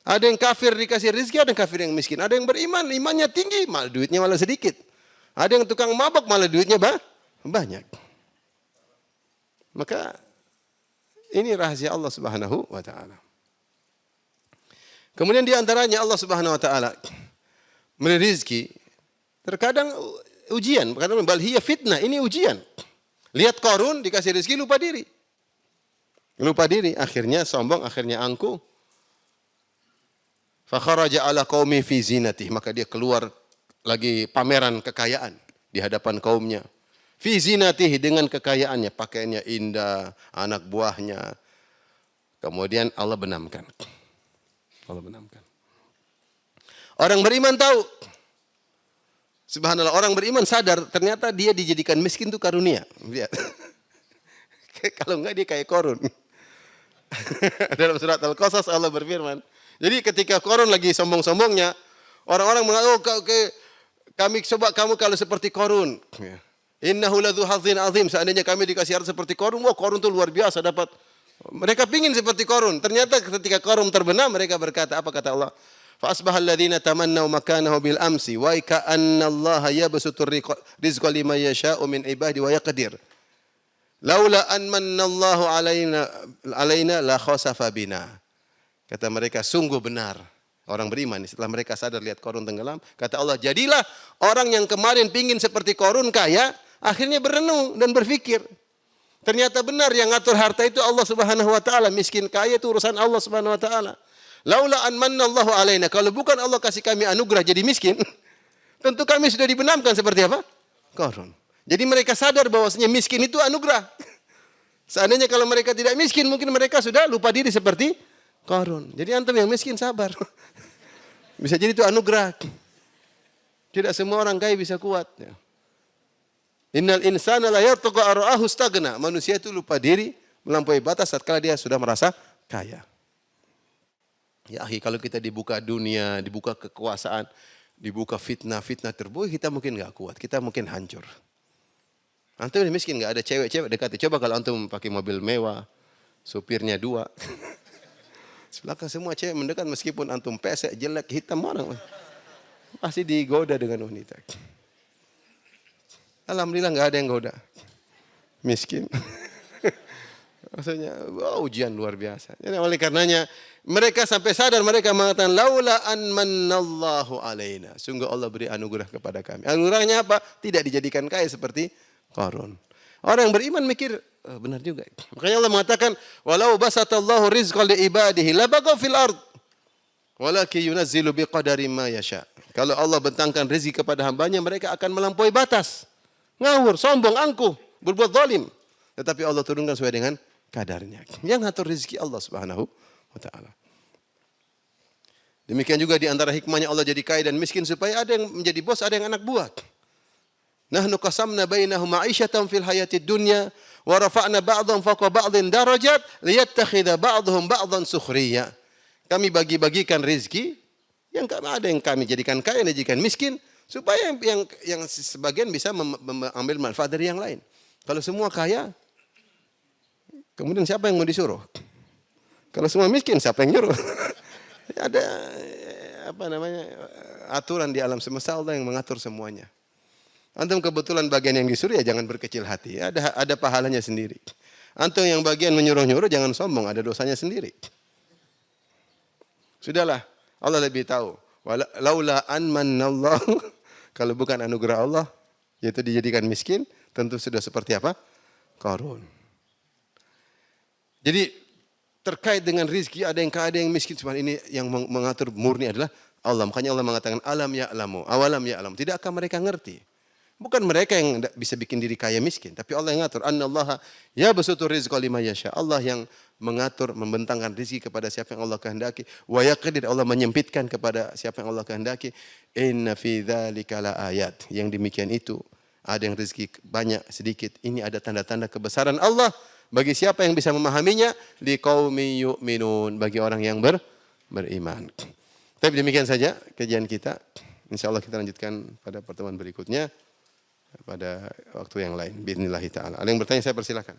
Ada yang kafir dikasih rezeki, ada yang kafir yang miskin. Ada yang beriman, imannya tinggi, malah duitnya malah sedikit. Ada yang tukang mabok, malah duitnya banyak. Maka ini rahasia Allah Subhanahu wa taala. Kemudian di antaranya Allah Subhanahu wa taala memberi rezeki terkadang ujian, kadang bal hiya fitnah, ini ujian. Lihat Qarun dikasih rezeki lupa diri. Lupa diri, akhirnya sombong, akhirnya angkuh. Fa kharaja ala qaumi fi zinatih, maka dia keluar lagi pameran kekayaan di hadapan kaumnya. Fi zinatih, dengan kekayaannya, pakaiannya indah, anak buahnya. Kemudian Allah benamkan. Orang beriman tahu. Subhanallah, orang beriman sadar ternyata dia dijadikan miskin itu karunia. Lihat. Kalau enggak dia kayak Qarun. Dalam surat Al-Qasas Allah berfirman. Jadi ketika Qarun lagi sombong-sombongnya, orang-orang mengatakan, kami coba kamu kalau seperti Qarun. Innahu ladzu hadzin azim, seandainya kami dikasih harta seperti Qarun, wah Qarun itu luar biasa dapat. Mereka pingin seperti Qarun. Ternyata ketika Qarun terbenam, mereka berkata, apa kata Allah? Fa asbahal ladzina tamannaw makanahu bil amsi wa ka'anna Allah yabsutur rizqa liman yasha'u min ibadihi wa yaqdir. Laula an manallahu alaina la khasafa bina. Kata mereka, sungguh benar orang beriman. Setelah mereka sadar lihat Qarun tenggelam, kata Allah, jadilah orang yang kemarin pingin seperti Qarun kaya, akhirnya berenung dan berfikir. Ternyata benar yang ngatur harta itu Allah Subhanahu wa taala, miskin kaya itu urusan Allah Subhanahu wa taala. Laula an manallahu alaina, kalau bukan Allah kasih kami anugerah jadi miskin, tentu kami sudah dibenamkan seperti apa? Qarun. Jadi mereka sadar bahwasanya miskin itu anugerah. Seandainya kalau mereka tidak miskin, mungkin mereka sudah lupa diri seperti Qarun. Jadi antum yang miskin sabar. Bisa jadi itu anugerah. Tidak semua orang kaya bisa kuat. Ya. Innal insana la yartaqa ara'ahu stagna. Manusia itu lupa diri, melampaui batas tatkala dia sudah merasa kaya. Ya akhi, kalau kita dibuka dunia, dibuka kekuasaan, dibuka fitnah-fitnah terbuai, kita mungkin enggak kuat, kita mungkin hancur. Antum miskin enggak ada cewek-cewek dekati. Coba kalau antum pakai mobil mewah, supirnya 2. Sebelakang semua cewek mendekat meskipun antum pesek, jelek, hitam orang. Pasti digoda dengan wanita. Alhamdulillah enggak ada yang goda. Miskin. Maksudnya ujian luar biasa. Jadi oleh karenanya mereka sampai sadar, mereka mengatakan laula an manallahu alaina. Sungguh Allah beri anugerah kepada kami. Anugerahnya apa? Tidak dijadikan kaya seperti Qarun. Orang yang beriman mikir, benar juga. Makanya Allah mengatakan, walau basatallahu rizqa li ibadihi labaghaw fil ard. Walakin yunazzilu biqadari ma yasha. Kalau Allah bentangkan rezeki kepada hambanya, mereka akan melampaui batas. Ngawur, sombong, angkuh, berbuat zalim. Tetapi Allah turunkan sesuai dengan kadarnya. Yang ngatur rezeki Allah Subhanahu wa taala. Demikian juga di antara hikmahnya Allah jadi kaya dan miskin supaya ada yang menjadi bos, ada yang anak buah. Nahnu qasamna bainahum ma'isyatan fil hayatid dunya wa rafa'na ba'dhum fawqa ba'dhin darajat liyattakhidha ba'dhum ba'dhan sukhriya. Kami bagi-bagikan rezeki yang ada yang kami jadikan kaya dan jadikan miskin supaya yang sebagian bisa mengambil manfaat dari yang lain. Kalau semua kaya, kemudian siapa yang mau disuruh? Kalau semua miskin, siapa yang nyuruh? Ada aturan di alam semesta, Allah yang mengatur semuanya. Antum kebetulan bagian yang disuruh ya jangan berkecil hati. Ada pahalanya sendiri. Antum yang bagian menyuruh-nyuruh jangan sombong, ada dosanya sendiri. Sudahlah, Allah lebih tahu. Laula an manallahu, kalau bukan anugerah Allah, yaitu dijadikan miskin, tentu sudah seperti apa? Qarun. Jadi terkait dengan rizki ada yang kaya, ada yang miskin. Cuma ini yang mengatur murni adalah Allah. Makanya Allah mengatakan alam ya'lamu, awalam ya'lam. Tidakkah mereka ngerti? Bukan mereka yang bisa bikin diri kaya miskin, tapi Allah yang ngatur. Annallaha yabsutur rizqa liman yasha. Allah yang mengatur, membentangkan rezeki kepada siapa yang Allah kehendaki. Wa yaqdir, Allah menyempitkan kepada siapa yang Allah kehendaki. Inna fi dzalika laayat. Yang demikian itu ada yang rezeki banyak, sedikit. Ini ada tanda-tanda kebesaran Allah bagi siapa yang bisa memahaminya, liqaumi yu'minun, bagi orang yang beriman. Tapi demikian saja kajian kita. Insyaallah kita lanjutkan pada pertemuan berikutnya pada waktu yang lain. Bismillah taala. Ada yang bertanya saya persilakan.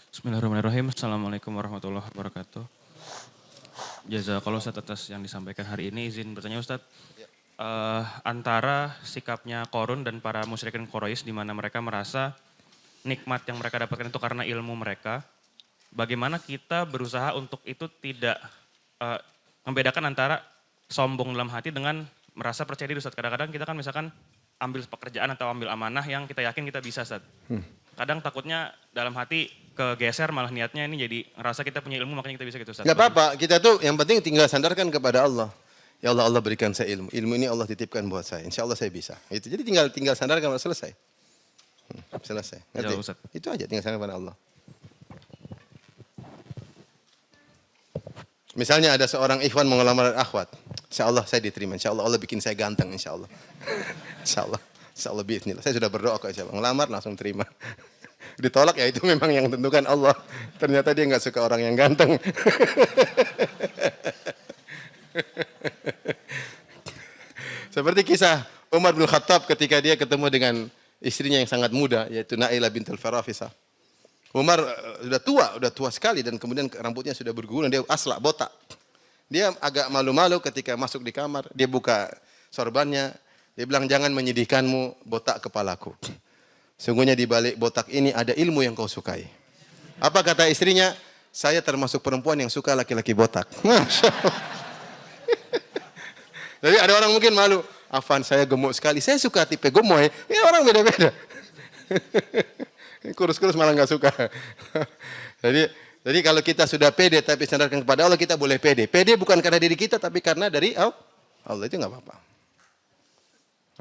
Bismillahirrahmanirrahim. Assalamualaikum warahmatullahi wabarakatuh. Jazakallah Ustaz atas yang disampaikan hari ini. Izin bertanya Ustaz, antara sikapnya Qarun dan para musyrikin Quraisy di mana mereka merasa nikmat yang mereka dapatkan itu karena ilmu mereka, bagaimana kita berusaha untuk itu tidak membedakan antara sombong dalam hati dengan merasa percaya diri Ustaz. Kadang-kadang kita kan misalkan ambil pekerjaan atau ambil amanah yang kita yakin kita bisa Ustaz. Kadang takutnya dalam hati kegeser malah niatnya ini jadi ngerasa kita punya ilmu makanya kita bisa gitu Ustaz. Enggak apa-apa, kita tuh yang penting tinggal sandarkan kepada Allah. Ya Allah, Allah berikan saya ilmu. Ilmu ini Allah titipkan buat saya. Insya Allah saya bisa. Itu. Jadi tinggal sandarkan, selesai. Selesai. Ngerti? Ya, itu aja, tinggal sandarkan kepada Allah. Misalnya ada seorang ikhwan mau ngelamar akhwat. Insya Allah saya diterima. Insya Allah Allah bikin saya ganteng. Insya Allah. Insya Allah. Insya Allah bismillah. Saya sudah berdoa kok insya Allah. Ngelamar langsung terima. Ditolak ya itu memang yang tentukan Allah. Ternyata dia nggak suka orang yang ganteng. Seperti kisah Umar bin Khattab ketika dia ketemu dengan istrinya yang sangat muda, yaitu Nailah bintul Farafisah. Umar sudah tua sekali dan kemudian rambutnya sudah berguguran, dia aslak, botak. Dia agak malu-malu ketika masuk di kamar, dia buka sorbannya, dia bilang jangan menyedihkanmu botak kepalaku. Sungguhnya di balik botak ini ada ilmu yang kau sukai. Apa kata istrinya? Saya termasuk perempuan yang suka laki-laki botak. Masya Allah. Jadi ada orang mungkin malu, Afan saya gemuk sekali, saya suka tipe gemoy. Ya orang beda-beda. Kurus-kurus malah nggak suka. Jadi kalau kita sudah pede tapi sandarkan kepada Allah, kita boleh pede. Pede bukan karena diri kita tapi karena dari Allah, itu nggak apa-apa.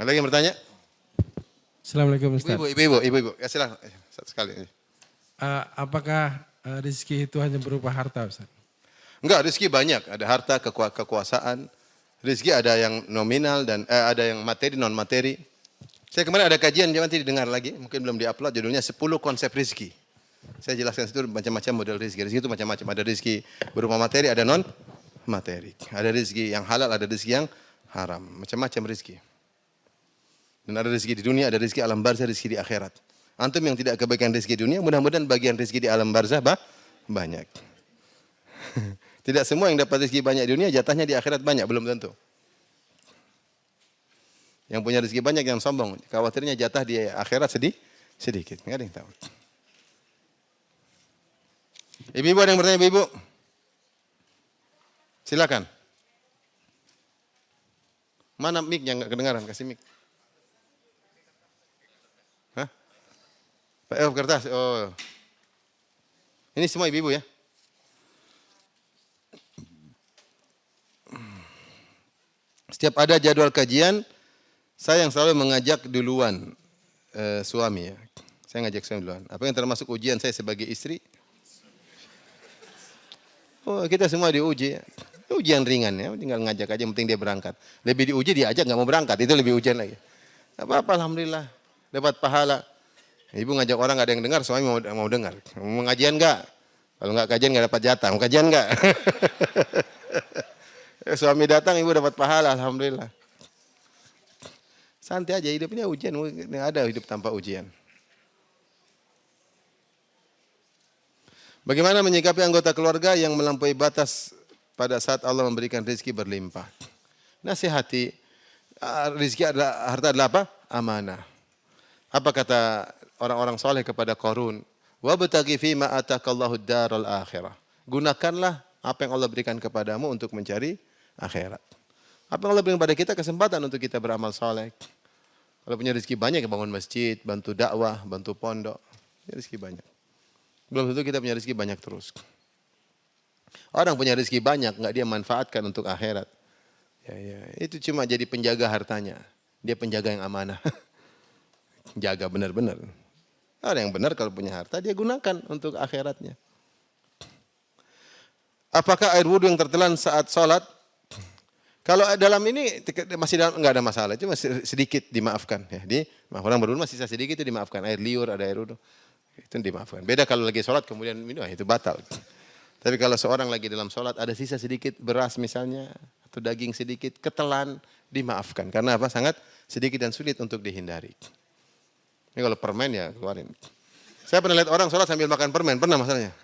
Ada lagi yang bertanya? Assalamualaikum Ustaz. Ibu-ibu. Ya silakan. Satu sekali. Apakah rezeki itu hanya berupa harta Ustaz? Enggak, rezeki banyak. Ada harta, kekuasaan. Rezeki ada yang nominal dan ada yang materi, non materi. Saya kemarin ada kajian, jangan nanti didengar lagi. Mungkin belum diupload. Judulnya 10 konsep rezeki. Saya jelaskan situ macam-macam model rezeki. Rezeki itu macam-macam. Ada rezeki berupa materi, ada non materi. Ada rezeki yang halal, ada rezeki yang haram. Macam-macam rezeki. Dan ada rezeki di dunia, ada rezeki alam barzah, rezeki di akhirat. Antum yang tidak kebaikan rezeki dunia, mudah-mudahan bagian rezeki di alam barzah banyak. Tidak semua yang dapat rezeki banyak di dunia, jatahnya di akhirat banyak, belum tentu. Yang punya rezeki banyak yang sombong, khawatirnya jatah di akhirat sedikit. Enggak ada yang tahu. Ibu-ibu ada yang bertanya, ibu-ibu? Silakan. Mana mic-nya enggak kedengaran? Kasih mic. Hah? Kertas. Oh. Ini semua ibu-ibu ya? Setiap ada jadwal kajian, saya yang selalu mengajak duluan suami ya. Saya ngajak suami duluan. Apa yang termasuk ujian saya sebagai istri? Oh, kita semua diuji. Ujian ringan ya, tinggal ngajak aja, yang penting dia berangkat. Lebih diuji dia ajak nggak mau berangkat, itu lebih ujian lagi. Apa-apa, alhamdulillah, dapat pahala. Ibu ngajak orang nggak ada yang dengar, suami mau dengar. Mau ngajian nggak? Kalau nggak kajian nggak dapat jatah. Mau kajian nggak? Suami datang, ibu dapat pahala, alhamdulillah. Santai aja, hidupnya ujian, nggak ada hidup tanpa ujian. Bagaimana menyikapi anggota keluarga yang melampaui batas pada saat Allah memberikan rezeki berlimpah? Nasihati, rezeki adalah, harta adalah apa? Amanah. Apa kata orang-orang soleh kepada Qarun? Wabtaghi fima atakallahu daral akhirah. Gunakanlah apa yang Allah berikan kepadamu untuk mencari akhirat. Apa yang Allah berikan pada kita kesempatan untuk kita beramal soleh. Kalau punya rezeki banyak, bangun masjid, bantu dakwah, bantu pondok. Rezeki banyak. Belum tentu kita punya rezeki banyak terus. Orang punya rezeki banyak, enggak dia manfaatkan untuk akhirat. Ya, itu cuma jadi penjaga hartanya. Dia penjaga yang amanah. Jaga benar-benar. Ada yang benar kalau punya harta, dia gunakan untuk akhiratnya. Apakah air wudhu yang tertelan saat sholat? Kalau dalam ini masih enggak ada masalah, cuma sedikit dimaafkan. Ya, orang berwudhu masih sisa sedikit itu dimaafkan. Air liur, ada air wudhu. Itu dimaafkan. Beda kalau lagi sholat kemudian minum, itu batal. Tapi kalau seorang lagi dalam sholat ada sisa sedikit beras misalnya, atau daging sedikit, ketelan, dimaafkan. Karena apa? Sangat sedikit dan sulit untuk dihindari. Ini kalau permen ya keluarin. Saya pernah lihat orang sholat sambil makan permen, pernah masalahnya?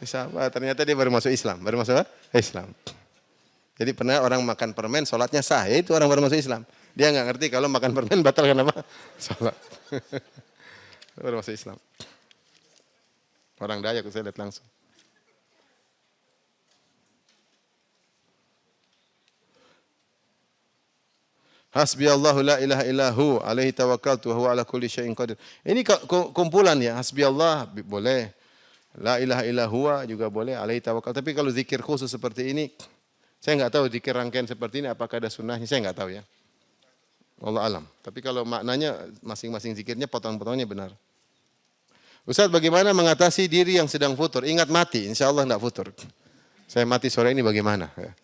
Bisa, ternyata dia baru masuk Islam. Baru masuk Islam. Jadi pernah orang makan permen, sholatnya sah. Ya itu orang baru masuk Islam. Dia nggak ngerti kalau makan permen batal karena apa? Sholat. Baru masuk Islam. Orang Dayak saya lihat langsung. Hasbiyallahu la ilaha illahu alaihi tawakkaltu wa huwa ala kulli syai'in qadir. Ini kumpulan ya, hasbiyallah boleh. La ilaha illahu juga boleh, alaihi tawakkal. Tapi kalau zikir khusus seperti ini, saya enggak tahu zikir rangkaian seperti ini apakah ada sunnahnya, saya enggak tahu ya. Wallahu alam. Tapi kalau maknanya masing-masing zikirnya potong-potongnya benar. Ustaz, bagaimana mengatasi diri yang sedang futur? Ingat mati, insya Allah enggak futur. Saya mati sore ini bagaimana? Ya.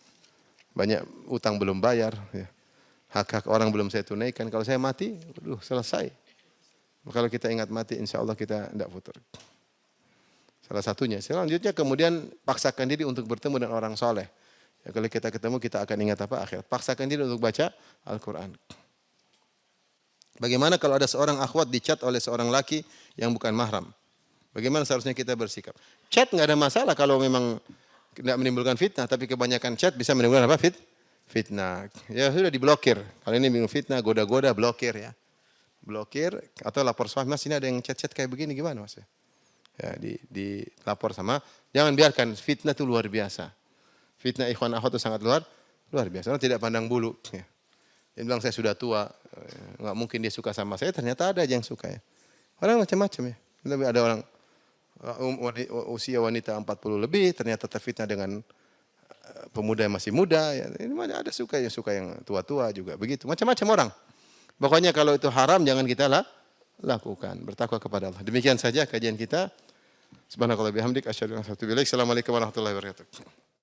Banyak utang belum bayar. Ya. Hak-hak orang belum saya tunaikan. Kalau saya mati, selesai. Kalau kita ingat mati, insya Allah kita tidak futur. Salah satunya. Selanjutnya kemudian paksakan diri untuk bertemu dengan orang soleh. Ya, kalau kita ketemu, kita akan ingat apa? Akhirat. Paksakan diri untuk baca Al-Quran. Bagaimana kalau ada seorang akhwat dicat oleh seorang laki yang bukan mahram? Bagaimana seharusnya kita bersikap? Chat nggak ada masalah kalau memang tidak menimbulkan fitnah, tapi kebanyakan chat bisa menimbulkan apa? Fitnah. Ya sudah diblokir. Kalau ini bingung fitnah, goda-goda, blokir ya. Blokir atau lapor suami, mas ini ada yang chat-chat kayak begini gimana mas? Ya, dilapor sama, jangan biarkan fitnah itu luar biasa. Fitnah ikhwan akhwat itu sangat luar biasa. Orang tidak pandang bulu. Ya. Dia bilang saya sudah tua, nggak mungkin dia suka sama saya. Ternyata ada aja yang suka ya. Orang macam-macam ya. Ada orang usia wanita 40 lebih, ternyata terfitnah dengan pemuda yang masih muda. Ya. Ini ada suka yang tua-tua juga begitu. Macam-macam orang. Pokoknya kalau itu haram jangan kita lakukan. Bertakwa kepada Allah. Demikian saja kajian kita. Subhanakallah bihamdik asyhadu an la ilaha illa anta astaghfiruka wa atubu ilaik. Assalamualaikum warahmatullahi wabarakatuh.